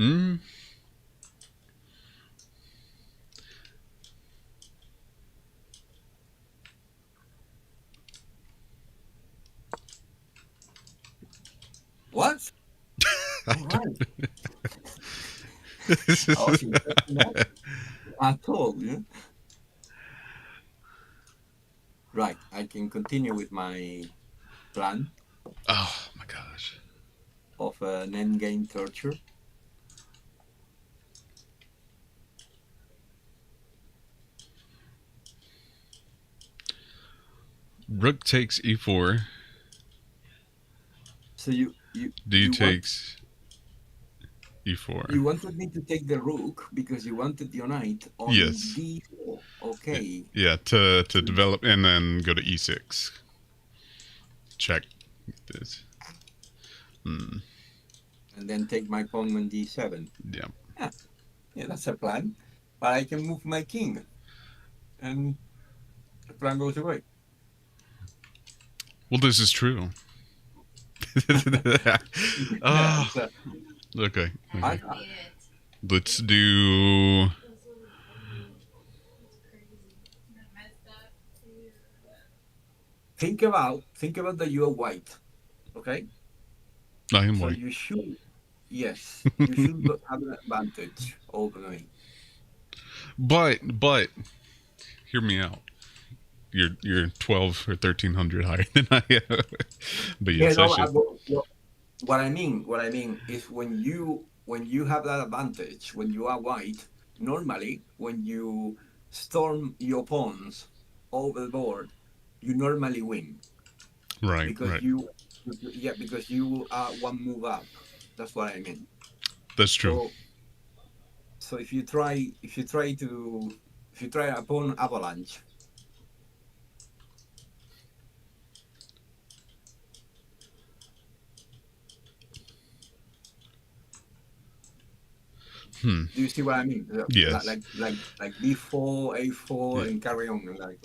Speaker 1: Mm.
Speaker 2: What? All right. I was expecting that at all. Yeah. Right. I can continue with my plan
Speaker 1: Oh my gosh.
Speaker 2: of an endgame torture.
Speaker 1: Rook takes e4.
Speaker 2: So you
Speaker 1: D
Speaker 2: you want
Speaker 1: takes e4.
Speaker 2: you wanted me to take the rook because you wanted your knight on
Speaker 1: Yes.
Speaker 2: d4. Okay.
Speaker 1: Yeah, to develop and then go to e6. Check this. Hmm.
Speaker 2: And then take my pawn on d7.
Speaker 1: Yeah.
Speaker 2: Yeah, yeah, that's a plan. But I can move my king, and the plan goes away.
Speaker 1: Well, this is true.
Speaker 2: Yeah,
Speaker 1: Ah,
Speaker 2: so
Speaker 1: okay.
Speaker 2: I,
Speaker 1: Okay. Let's do.
Speaker 2: think about that you are white. Okay,
Speaker 1: I am
Speaker 2: so
Speaker 1: white.
Speaker 2: you should, yes, you should have an advantage over me.
Speaker 1: But hear me out. You're 12 or 1300 higher than I am. But
Speaker 2: Yeah,
Speaker 1: yes, I
Speaker 2: no.
Speaker 1: should.
Speaker 2: What I mean is when you have that advantage when you are white. Normally, when you storm your pawns over the board, you normally win
Speaker 1: Right,
Speaker 2: because
Speaker 1: right.
Speaker 2: you are one move up. That's what I mean.
Speaker 1: That's true.
Speaker 2: So so if you try a pawn avalanche.
Speaker 1: Hmm.
Speaker 2: Do you see what I mean?
Speaker 1: Yes.
Speaker 2: Like b4, a4,
Speaker 1: Yeah.
Speaker 2: and carry on like.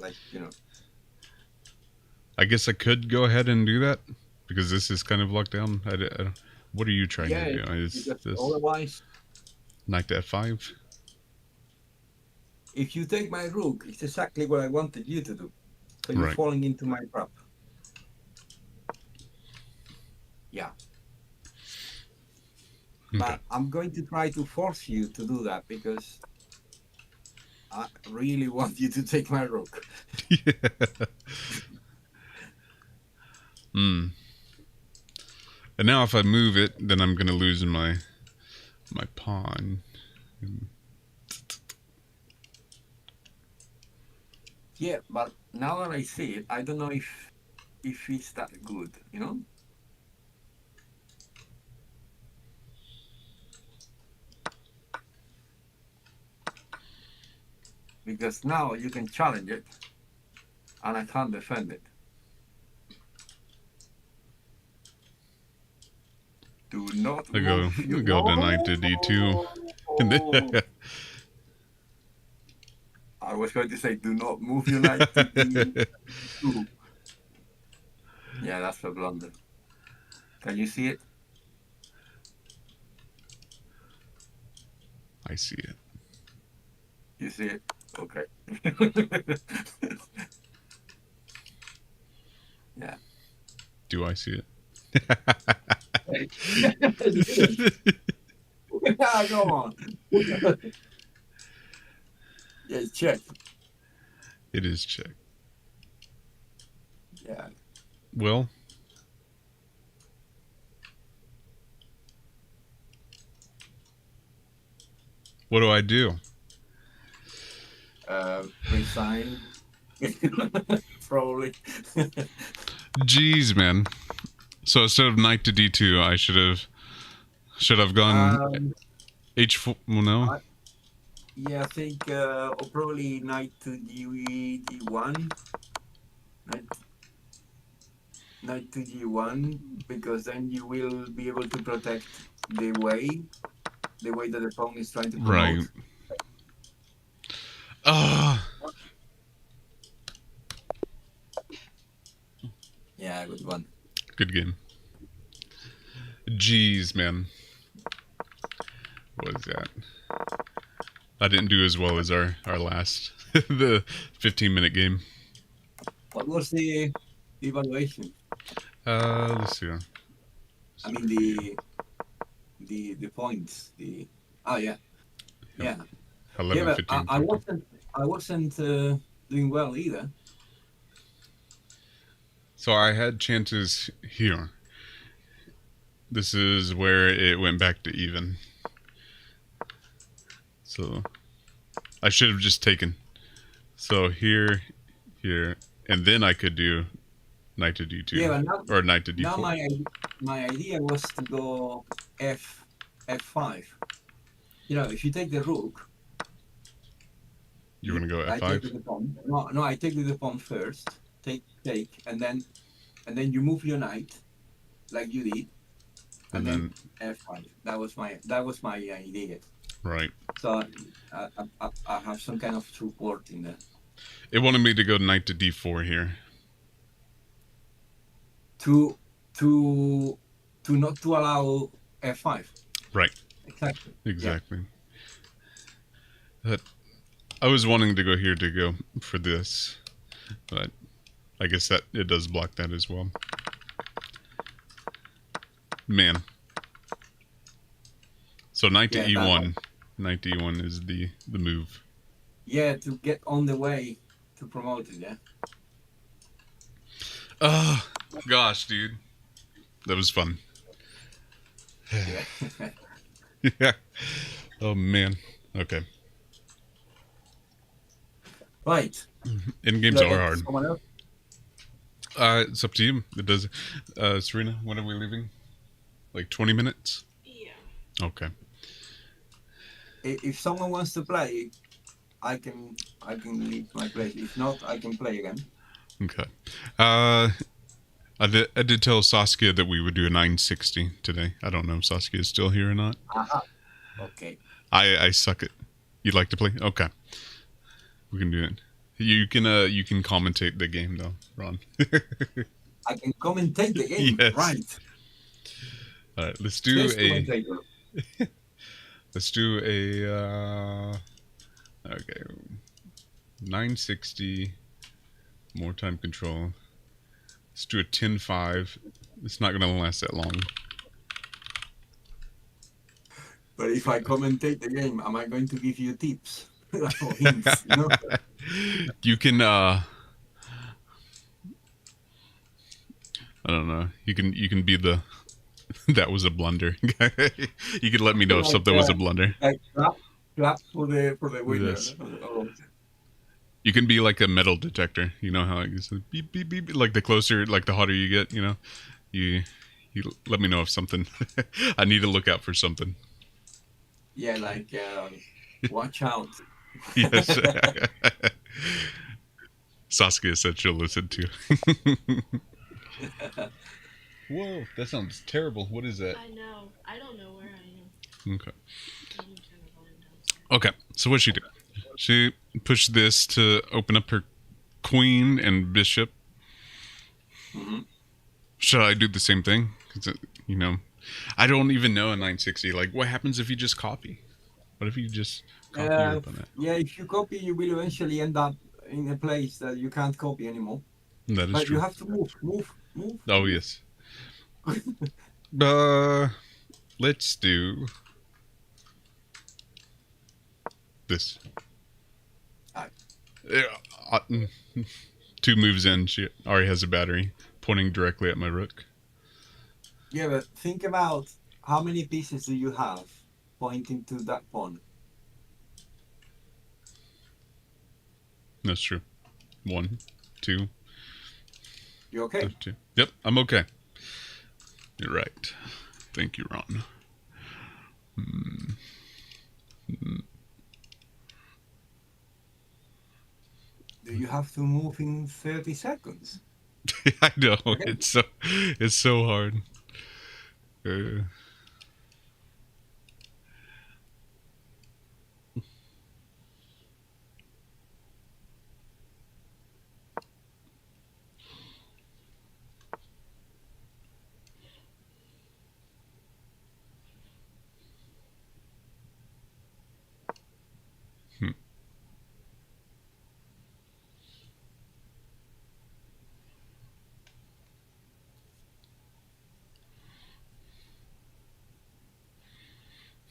Speaker 1: I guess I could go ahead and do that because this is kind of locked down. I don't, what are you trying
Speaker 2: Yeah,
Speaker 1: to do? Is
Speaker 2: because
Speaker 1: this
Speaker 2: otherwise,
Speaker 1: knight to f5?
Speaker 2: if you take my rook, it's exactly what I wanted you to do. So you're
Speaker 1: Right.
Speaker 2: falling into my trap. Yeah.
Speaker 1: Okay.
Speaker 2: But I'm going to try to force you to do that because I really want you to take my rook.
Speaker 1: Yeah. Hmm. And now if I move it, then I'm gonna lose my pawn.
Speaker 2: Yeah, but now that I see it, I don't know if it's that good. Because now you can challenge it and I can't defend it. Do not
Speaker 1: I
Speaker 2: move your
Speaker 1: go to knight to d2. And then,
Speaker 2: I was going to say do not move your knight to d2. Yeah, that's a blunder. Can you see it?
Speaker 1: I see it.
Speaker 2: You see it? Okay. Yeah.
Speaker 1: Do I see it?
Speaker 2: Yeah, go on. Yeah, check.
Speaker 1: It is check.
Speaker 2: Yeah.
Speaker 1: Well, what do I do?
Speaker 2: Resign. Probably.
Speaker 1: Jeez, man. So instead of knight to d2, I should have gone
Speaker 2: Um,
Speaker 1: h4. Well, no.
Speaker 2: yeah, I think or probably knight to d1. Knight, knight to g1 because then you will be able to protect the way that the pawn is trying to
Speaker 1: Right.
Speaker 2: promote.
Speaker 1: Ah.
Speaker 2: Yeah, good one.
Speaker 1: Good game. Jeez, man. What was that? I didn't do as well as our last the 15-minute game.
Speaker 2: What was the evaluation?
Speaker 1: Let's see.
Speaker 2: I mean the points. The oh yeah, yeah, yeah.
Speaker 1: 11,
Speaker 2: But
Speaker 1: 15,
Speaker 2: I
Speaker 1: 15.
Speaker 2: wasn't doing well either.
Speaker 1: So I had chances here. This is where it went back to even. So I should have just taken. So here, and then I could do knight to d2
Speaker 2: Yeah, but now,
Speaker 1: or knight to d4.
Speaker 2: now my idea was to go f5. You know, if you take the rook,
Speaker 1: You want to go
Speaker 2: I take
Speaker 1: f5?
Speaker 2: the pawn. No, I take the pawn first. Take, and then you move your knight like you did, and then f5. That was my idea.
Speaker 1: Right.
Speaker 2: So I have some kind of support in there.
Speaker 1: It wanted me to go knight to d4 here.
Speaker 2: To not to allow f5.
Speaker 1: Right.
Speaker 2: Exactly.
Speaker 1: Exactly. But I was wanting to go here to go for this, but I guess that it does block that as well. Man. So knight to e1. Knight to e1 is the move.
Speaker 2: Yeah, to get on the way to promote it, yeah.
Speaker 1: Oh, gosh, dude. That was fun.
Speaker 2: Yeah.
Speaker 1: Yeah. Oh, man. Okay.
Speaker 2: Right.
Speaker 1: End games are hard.
Speaker 2: Someone else?
Speaker 1: It's up to you. It does. Serena, when are we leaving? Like 20 minutes?
Speaker 3: Yeah.
Speaker 1: Okay.
Speaker 2: If someone wants to play, I can leave my place. If not, I can play again.
Speaker 1: Okay. I did tell Saskia that we would do a 960 today. I don't know if Saskia is still here or not.
Speaker 2: Aha. Okay.
Speaker 1: I suck at. You'd like to play? Okay. We can do it. You can commentate the game though, Ron.
Speaker 2: I can commentate the game.
Speaker 1: Yes.
Speaker 2: Right.
Speaker 1: All right. Let's do
Speaker 2: Commentator.
Speaker 1: Let's do a. Okay. 960. More time control. Let's do a 10-5. It's not gonna last that long.
Speaker 2: But if I commentate the game, am I going to give you tips? Or hints, you know?
Speaker 1: You can I don't know. You can be the that was a blunder. You could let me know if something was a blunder.
Speaker 2: Like clap for the winner.
Speaker 1: Yes.
Speaker 2: Oh.
Speaker 1: You can be like a metal detector. You know how it's beep beep beep. Like the closer, like the hotter you get. You know, you let me know if something. I need to look out for something.
Speaker 2: Yeah, like watch out.
Speaker 1: Yes. Saskia said she'll listen too. Whoa, that sounds terrible. What is that?
Speaker 3: I know. I don't know where I am.
Speaker 1: Okay.
Speaker 3: Let me turn the volume down.
Speaker 1: Okay. So what'd she do? She pushed this to open up her queen and bishop.
Speaker 2: Mm-hmm.
Speaker 1: Should I do the same thing? 'Cause you know, I don't even know a 960. Like, what happens if you just copy? What if you just copy your opponent?
Speaker 2: Yeah, if you copy, you will eventually end up in a place that you can't copy anymore.
Speaker 1: That is
Speaker 2: But
Speaker 1: true.
Speaker 2: you have to move.
Speaker 1: Oh, yes. Let's do this.
Speaker 2: Alright.
Speaker 1: Yeah, 2 moves in, she already has a battery pointing directly at my rook.
Speaker 2: Yeah, but think about how many pieces do you have pointing to that pawn?
Speaker 1: That's true. 1, 2,
Speaker 2: You okay?
Speaker 1: 2. Yep, I'm okay. You're right. Thank you, Ron.
Speaker 2: Do you have to move in 30 seconds?
Speaker 1: I know, it's so hard.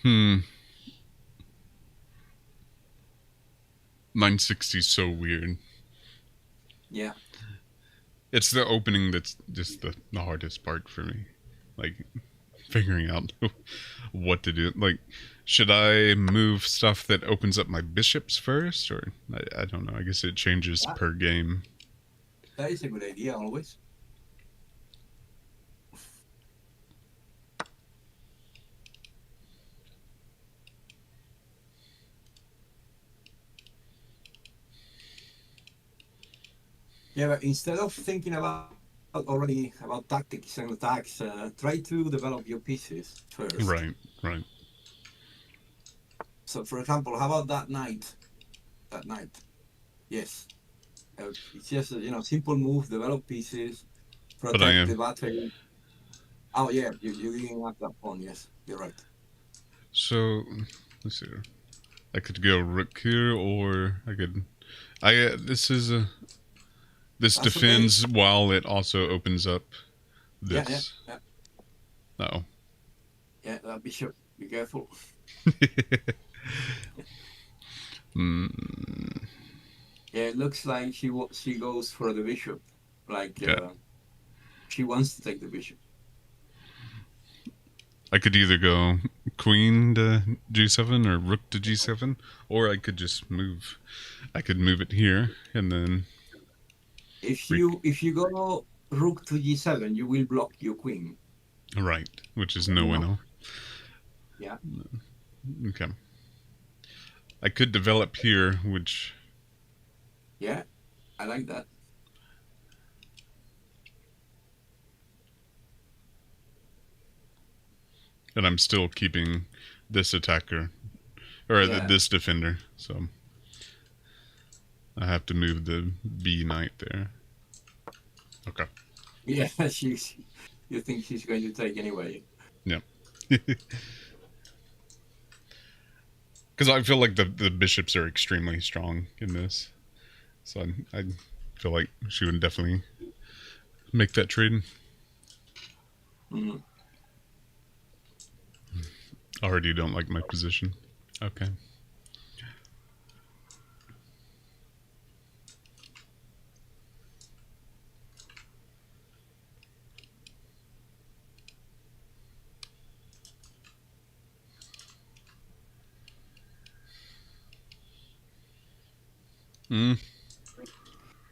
Speaker 1: Hmm. 960 is so weird.
Speaker 2: Yeah.
Speaker 1: It's the opening that's just the hardest part for me. Like figuring out what to do. Like, should I move stuff that opens up my bishops first, or I don't know. I guess it changes
Speaker 2: Yeah.
Speaker 1: per game.
Speaker 2: That is a good idea always. Yeah, but instead of thinking about already about tactics and attacks, try to develop your pieces first.
Speaker 1: Right, right.
Speaker 2: So, for example, how about that knight? That knight. Yes. It's just simple move, develop pieces,
Speaker 1: But I
Speaker 2: protect the
Speaker 1: am.
Speaker 2: battery. Oh yeah, you didn't have that pawn. Yes, you're right.
Speaker 1: So, let's see. I could go rook here, or I could. This is a. This
Speaker 2: That's okay.
Speaker 1: defends while it also opens up
Speaker 2: Yeah, yeah,
Speaker 1: this.
Speaker 2: yeah.
Speaker 1: Oh.
Speaker 2: Yeah, that bishop. Be careful.
Speaker 1: mm,
Speaker 2: Yeah, it looks like she goes for the bishop. Like
Speaker 1: yeah.
Speaker 2: she wants to take the bishop.
Speaker 1: I could either go queen to g7 or rook to g7, or I could just move. I could move it here and then.
Speaker 2: If you go rook to g7, you will block your queen.
Speaker 1: Right, which is no bueno.
Speaker 2: Yeah.
Speaker 1: Okay. I could develop here, which.
Speaker 2: Yeah, I like that.
Speaker 1: And I'm still keeping this attacker, or
Speaker 2: Yeah.
Speaker 1: this defender, so I have to move the B knight there. Okay.
Speaker 2: Yeah, you think she's going to take anyway.
Speaker 1: Yeah. Because I feel like the bishops are extremely strong in this. So I feel like she would definitely make that trade.
Speaker 2: Mm.
Speaker 1: Already don't like my position. Okay.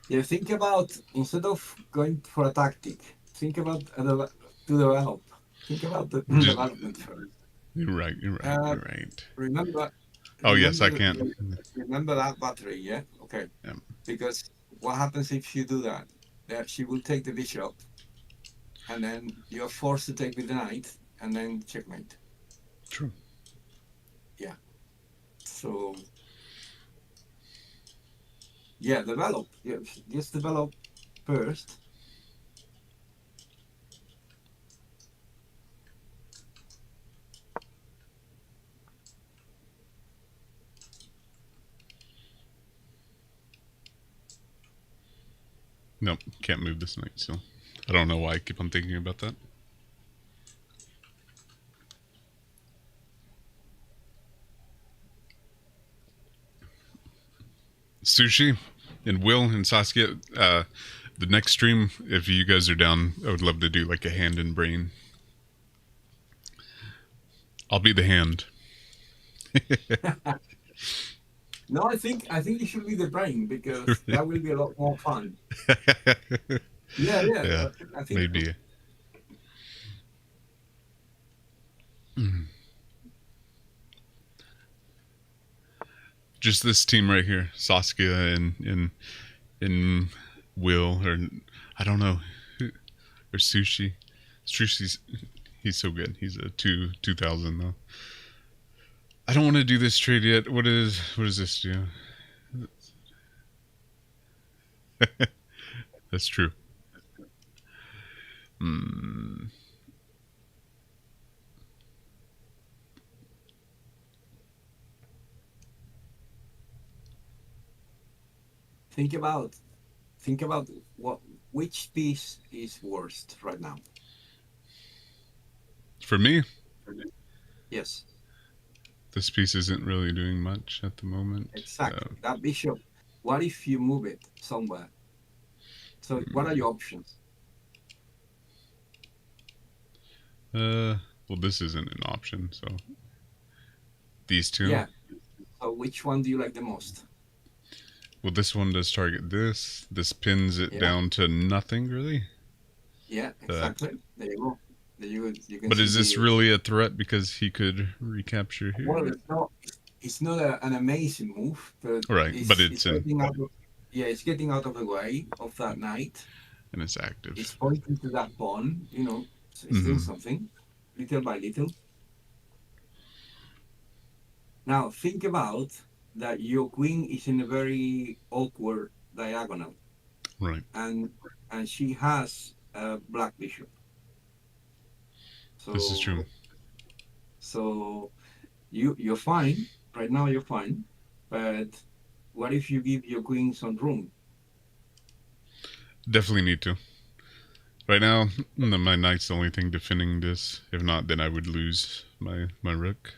Speaker 2: Yeah, think about, instead of going for a tactic, think about to develop. Think about the development first.
Speaker 1: You're right. You're right.
Speaker 2: Remember.
Speaker 1: Oh yes, I can't.
Speaker 2: Remember that battery, yeah? Okay.
Speaker 1: Yeah.
Speaker 2: Because what happens if you do that? She will take the bishop, and then you're forced to take with the knight, and then checkmate.
Speaker 1: True.
Speaker 2: Yeah. So. Yeah, develop. Yeah, just develop first.
Speaker 1: Nope, can't move this knight still. I don't know why I keep on thinking about that. Sushi and Will and Saskia, the next stream, if you guys are down, I would love to do like a hand and brain. I'll be the hand.
Speaker 2: No, I think it should be the brain, because that will be a lot more fun. Yeah. I think
Speaker 1: maybe. Just this team right here, Saskia and Will, or I don't know, or Sushi. He's so good. He's a 2000 though. I don't want to do this trade yet. What does this do? That's true.
Speaker 2: think about which piece is worst right now.
Speaker 1: For me,
Speaker 2: Yes.
Speaker 1: This piece isn't really doing much at the moment.
Speaker 2: Exactly. That bishop. What if you move it somewhere? So what are your options?
Speaker 1: Well, this isn't an option, so these two.
Speaker 2: Yeah. So which one do you like the most?
Speaker 1: Well, this one does target this. This pins it
Speaker 2: Yeah.
Speaker 1: down to nothing, really.
Speaker 2: Yeah, exactly. There you go. There you can
Speaker 1: But
Speaker 2: see
Speaker 1: is this really a threat because he could recapture here?
Speaker 2: Well, it's not an amazing move, but
Speaker 1: Right, but it's in,
Speaker 2: getting out of, yeah, it's getting out of the way of that knight.
Speaker 1: and it's active.
Speaker 2: It's pointing to that pawn, so it's doing
Speaker 1: Mhm.
Speaker 2: something, little by little. Now think about that your queen is in a very awkward diagonal,
Speaker 1: Right.
Speaker 2: and she has a black bishop. So
Speaker 1: This is true.
Speaker 2: So you're fine right now. You're fine, but what if you give your queen some room?
Speaker 1: Definitely need to. Right now, my knight's the only thing defending this. If not, then I would lose my rook.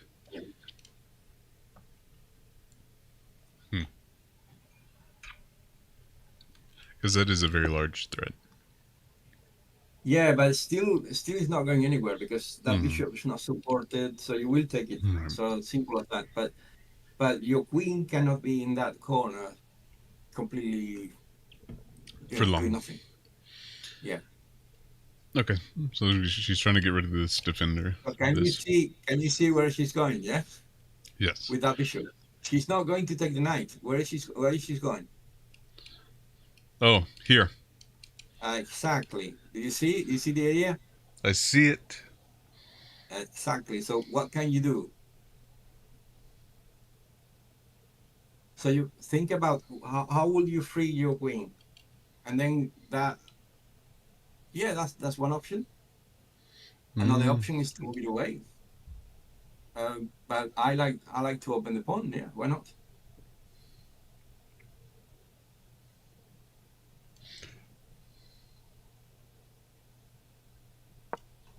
Speaker 1: Because that is a very large threat.
Speaker 2: Yeah, but still is not going anywhere because that
Speaker 1: Mhm.
Speaker 2: bishop is not supported. So you will take it.
Speaker 1: Right.
Speaker 2: So simple as that. But your queen cannot be in that corner completely
Speaker 1: For long.
Speaker 2: doing nothing. Yeah.
Speaker 1: Okay, so she's trying to get rid of this defender.
Speaker 2: But can you see where she's going? Yeah.
Speaker 1: Yes.
Speaker 2: With that bishop, she's not going to take the knight. Where is she going?
Speaker 1: Oh, here.
Speaker 2: Exactly. Do you see the idea?
Speaker 1: I see it.
Speaker 2: Exactly. So what can you do? So you think about how will you free your queen, and then that's one option. Another option is to move it away. But I like to open the pawn. Yeah, why not?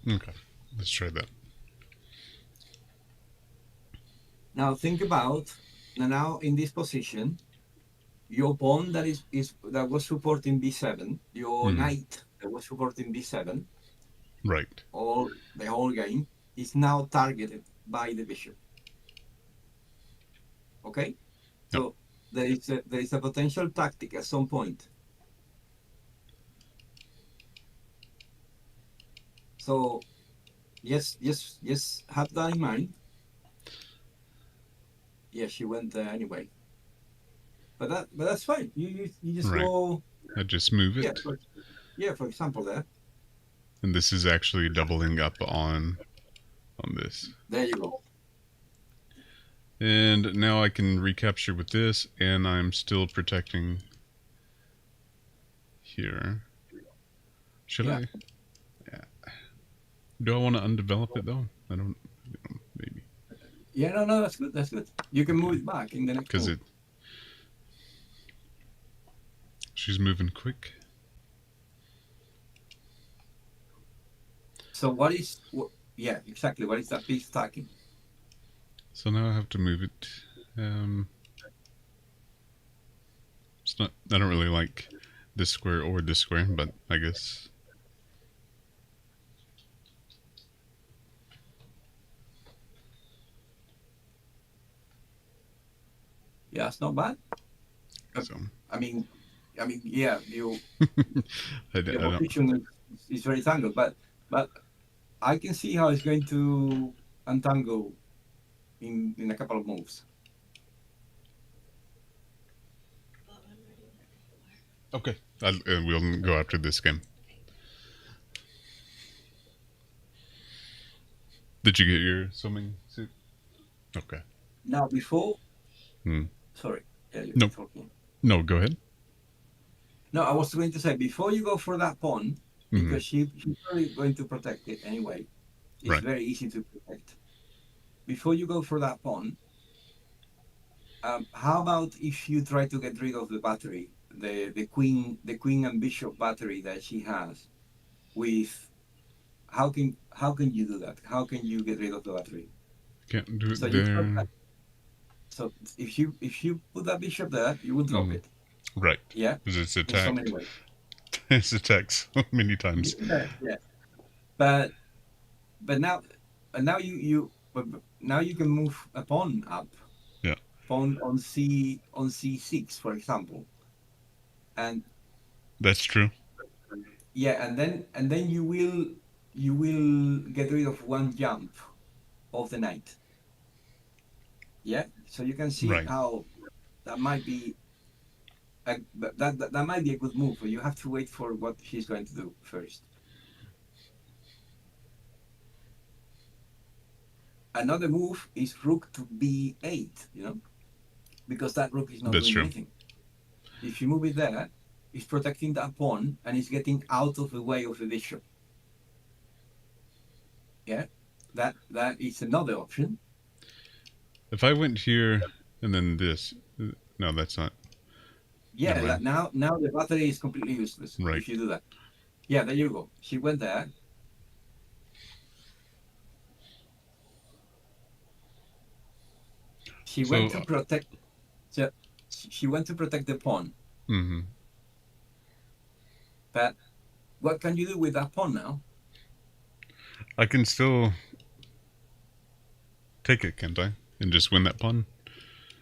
Speaker 1: Okay, let's try that.
Speaker 2: Now think about now in this position, your pawn that was supporting b7, your knight that was supporting b7,
Speaker 1: right?
Speaker 2: all the whole game is now targeted by the bishop. Okay, so there is a potential tactic at some point. So yes, have that in mind. Yeah, she went there anyway. But that's fine. You just
Speaker 1: right.
Speaker 2: go.
Speaker 1: I just move it.
Speaker 2: For example, there.
Speaker 1: And this is actually doubling up on this.
Speaker 2: There you go.
Speaker 1: And now I can recapture with this, and I'm still protecting here. Should I? Yeah. Do I want to undevelop it though? I don't. Maybe.
Speaker 2: Yeah, no, that's good. That's good. You can move it back in the next.
Speaker 1: Because she's moving quick.
Speaker 2: So yeah, exactly. What is that piece attacking?
Speaker 1: So now I have to move it. It's not. I don't really like this square or this square, but I guess.
Speaker 2: Yeah, it's not bad.
Speaker 1: So.
Speaker 2: I mean, yeah, your
Speaker 1: I
Speaker 2: position is very tangled, but I can see how it's going to untangle in a couple of moves.
Speaker 1: Okay, we'll go after this game. Did you get your swimming suit? Okay.
Speaker 2: Now before. Sorry. Yeah,
Speaker 1: no.
Speaker 2: Talking.
Speaker 1: No, go ahead.
Speaker 2: No, I was going to say before you go for that pawn, because she's probably going to protect it anyway. It's very easy to protect. Before you go for that pawn, how about if you try to get rid of the battery, the queen and bishop battery that she has? With how can you do that? How can you get rid of the battery?
Speaker 1: Can't do it
Speaker 2: So you drop
Speaker 1: there.
Speaker 2: that. So if you put that bishop there, you will drop
Speaker 1: Mhm.
Speaker 2: it.
Speaker 1: Right.
Speaker 2: Yeah,
Speaker 1: Because it's
Speaker 2: in so many
Speaker 1: attacked.
Speaker 2: ways.
Speaker 1: It's attacked so many times.
Speaker 2: Yeah, yeah. But now, but now you can move a pawn up,
Speaker 1: Yeah.
Speaker 2: pawn on c6, for example, and
Speaker 1: That's true.
Speaker 2: yeah, and then you will get rid of one jump of the knight. Yeah, so you can see
Speaker 1: Right.
Speaker 2: how that might be that might be a good move, but you have to wait for what he's going to do first. Another move is rook to b8, because that rook is not
Speaker 1: That's
Speaker 2: doing
Speaker 1: true.
Speaker 2: anything. If you move it there, it's protecting that pawn and it's getting out of the way of the bishop. Yeah, that is another option.
Speaker 1: If I went here and then this, no, that's not.
Speaker 2: Yeah,
Speaker 1: Never mind.
Speaker 2: now the battery is completely useless
Speaker 1: Right.
Speaker 2: if you do that. Yeah, there you go. She went there. She went
Speaker 1: So,
Speaker 2: to protect. So she went to protect the pawn.
Speaker 1: hmm
Speaker 2: But what can you do with that pawn now?
Speaker 1: I can still take it, can't I? And just win that pawn.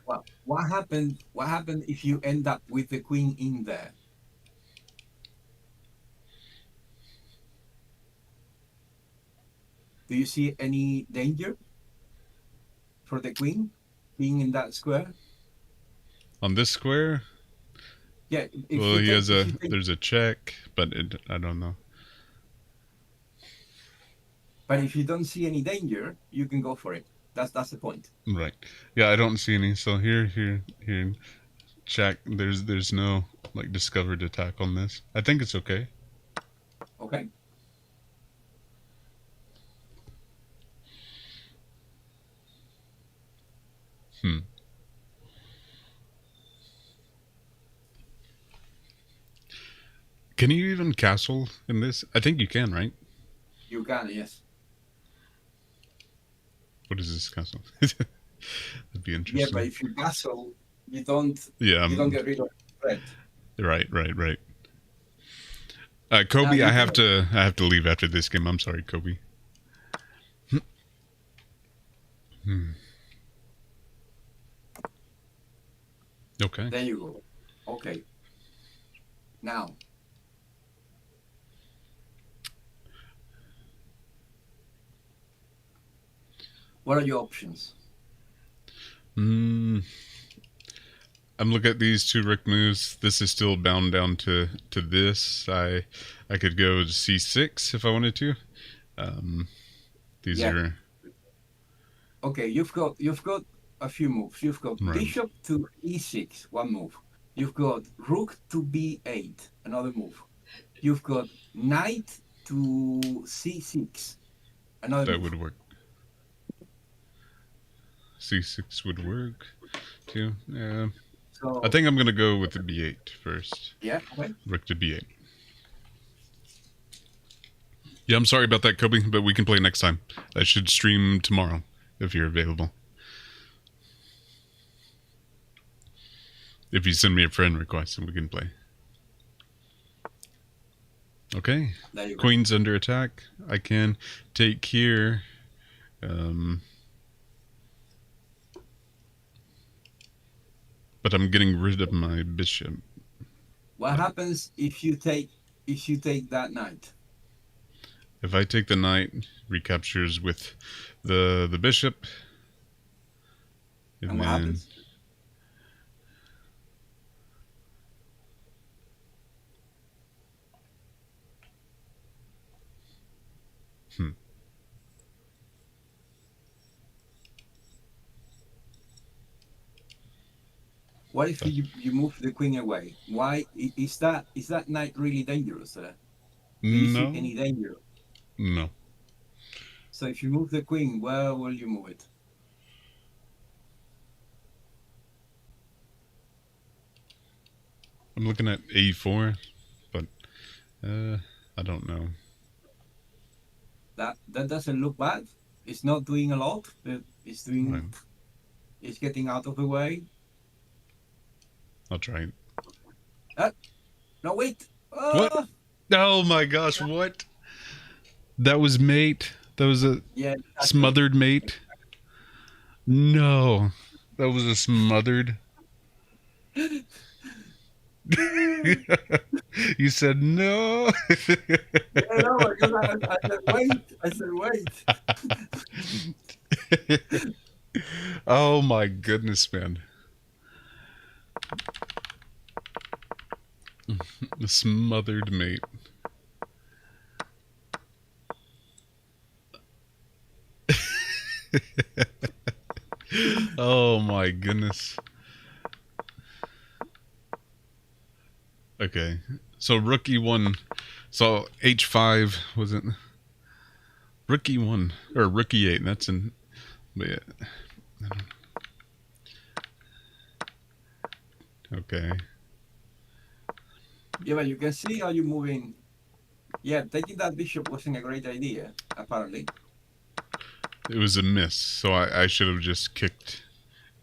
Speaker 2: Well, what happened? What happened if you end up with the queen in there? Do you see any danger for the queen being in that square?
Speaker 1: On this square,
Speaker 2: Yeah,
Speaker 1: well, he has
Speaker 2: if
Speaker 1: a.
Speaker 2: you take,
Speaker 1: There's a check, but I don't know.
Speaker 2: but if you don't see any danger, you can go for it. That's the point.
Speaker 1: Right. Yeah, I don't see any. So here, check. There's no like discovered attack on this. I think it's okay.
Speaker 2: Okay.
Speaker 1: Hmm. Can you even castle in this? I think you can, right?
Speaker 2: You can, yes.
Speaker 1: What is this castle? That'd be
Speaker 2: Yeah,
Speaker 1: interesting.
Speaker 2: but if you castle, you don't
Speaker 1: Yeah,
Speaker 2: get rid of the threat.
Speaker 1: right. Kobe,
Speaker 2: you
Speaker 1: I
Speaker 2: can-
Speaker 1: have to leave after this game. I'm sorry, Kobe. Hmm. Okay.
Speaker 2: There you go. Okay. Now, what are your options?
Speaker 1: I'm looking at these two rook moves. This is still bound down to this. I could go to c6 if I wanted to. These
Speaker 2: Yeah.
Speaker 1: are
Speaker 2: Okay, you've got a few moves. You've got
Speaker 1: Right.
Speaker 2: bishop to e6, one move. You've got rook to b8, another move. You've got knight to c6, another
Speaker 1: that
Speaker 2: move.
Speaker 1: would work. c6 would work too. Yeah.
Speaker 2: So
Speaker 1: I think I'm gonna go with the b8 first.
Speaker 2: yeah, okay.
Speaker 1: Rook to b8. Yeah, I'm sorry about that, Kobe, but we can play next time. I should stream tomorrow if you're available. If you send me a friend request, and we can play. Okay.
Speaker 2: There you go.
Speaker 1: Queen's under attack. I can take here. But I'm getting rid of my bishop.
Speaker 2: What happens if you take that knight?
Speaker 1: If I take the knight, recaptures with the bishop.
Speaker 2: And what happens? What if you move the queen away? Why is that knight really dangerous? Do you see
Speaker 1: No,
Speaker 2: any danger?
Speaker 1: no.
Speaker 2: So if you move the queen, where will you move it?
Speaker 1: I'm looking at a4, but I don't know.
Speaker 2: That doesn't look bad. it's not doing a lot, but it's doing.
Speaker 1: Right.
Speaker 2: It's getting out of the way.
Speaker 1: I'll try it.
Speaker 2: No, wait.
Speaker 1: What? Oh my gosh! What? That was mate. That was a
Speaker 2: Yeah. Exactly.
Speaker 1: smothered mate. No, that was a smothered. You said no.
Speaker 2: Yeah, no, because I said wait. I said wait.
Speaker 1: Oh my goodness, man. The smothered mate. Oh my goodness. Okay. So rook e1. So h5 was it? Rook e1 or rook e8. That's in. But yeah. Okay.
Speaker 2: Yeah, but you can see how you're moving. Yeah, taking that bishop wasn't a great idea, apparently.
Speaker 1: It was a miss. So I should have just kicked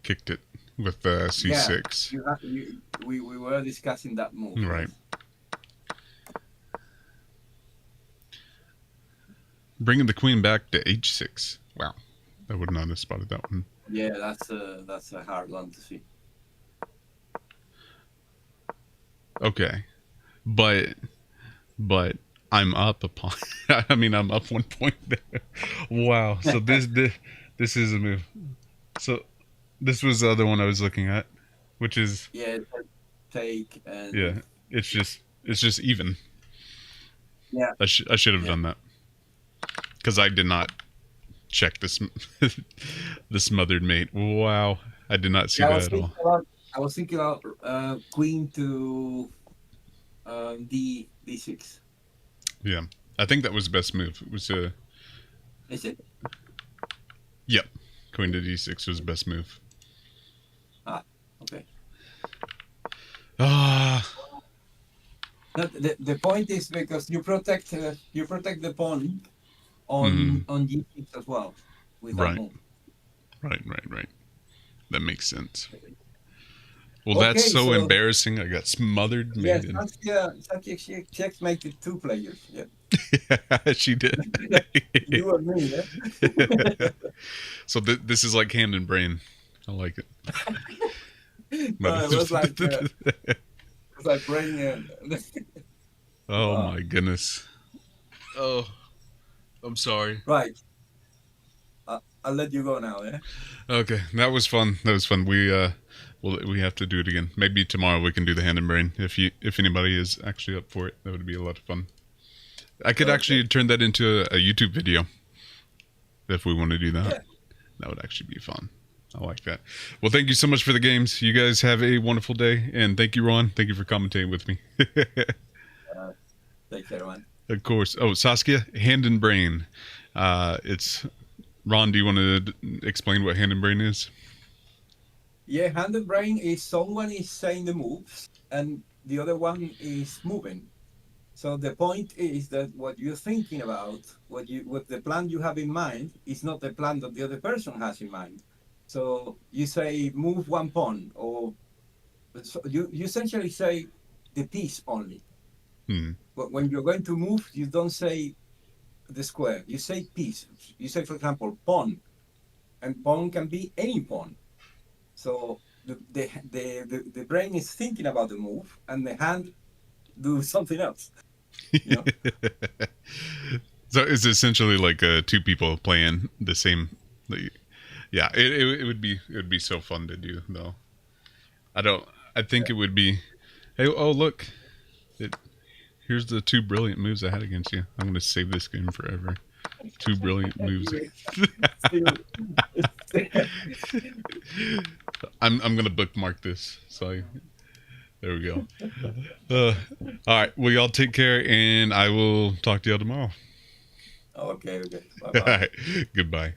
Speaker 1: it with c6.
Speaker 2: We were discussing that move.
Speaker 1: Right. Bringing the queen back to h6. Wow. I would not have spotted that one.
Speaker 2: Yeah, that's a hard one to see.
Speaker 1: Okay. But I'm up a pawn. I mean, I'm up 1 point there. Wow. So this is a move. So this was the other one I was looking at, which is
Speaker 2: Yeah, take and
Speaker 1: yeah. It's just even.
Speaker 2: Yeah.
Speaker 1: I should have done that because I did not check this the smothered mate. Wow. I did not see that at all.
Speaker 2: I was thinking about queen to d6.
Speaker 1: Yeah. I think that was the best move. It was
Speaker 2: Is it?
Speaker 1: Yep. Queen to d6 was the best move.
Speaker 2: Okay.
Speaker 1: Ah.
Speaker 2: No, the point is because you protect the pawn on g6 as well with that
Speaker 1: Right.
Speaker 2: move.
Speaker 1: Right. That makes sense. Well,
Speaker 2: Okay,
Speaker 1: that's so
Speaker 2: so-
Speaker 1: embarrassing. I got smothered.
Speaker 2: Yeah,
Speaker 1: Made
Speaker 2: Saskia checkmated 2 players. Yeah,
Speaker 1: in. She did.
Speaker 2: you and me. Yeah.
Speaker 1: So this is like hand and brain. I like it.
Speaker 2: No, it was like brain.
Speaker 1: Oh my goodness. Oh, I'm sorry.
Speaker 2: Right. I'll let you go now. Yeah.
Speaker 1: Okay, that was fun. We have to do it again. Maybe tomorrow we can do the hand and brain. If anybody is actually up for it, that would be a lot of fun. I could actually turn that into a YouTube video if we want to do that.
Speaker 2: Yeah.
Speaker 1: That would actually be fun. I like that. Well, thank you so much for the games. You guys have a wonderful day, and thank you, Ron. Thank you for commentating with me.
Speaker 2: Take care, man.
Speaker 1: Of course. Oh, Saskia, hand and brain. It's Ron. Do you want to explain what hand and brain is?
Speaker 2: Yeah, hand and brain is someone is saying the moves and the other one is moving. So the point is that what you're thinking about, what the plan you have in mind is not the plan that the other person has in mind. So you say move 1 pawn, or so you essentially say the piece only. But when you're going to move, you don't say the square. You say piece. You say, for example, pawn, and pawn can be any pawn. So the brain is thinking about the move, and the hand do something else. You know?
Speaker 1: So it's essentially like 2 people playing the same. Yeah, it would be so fun to do though. I think it would be. Hey, oh look, here's the 2 brilliant moves I had against you. I'm gonna save this game forever. 2 brilliant moves. I'm gonna bookmark this. So there we go. All right. Well, y'all take care, and I will talk to y'all tomorrow.
Speaker 2: Okay.
Speaker 1: All
Speaker 2: Bye-bye.
Speaker 1: right. Goodbye.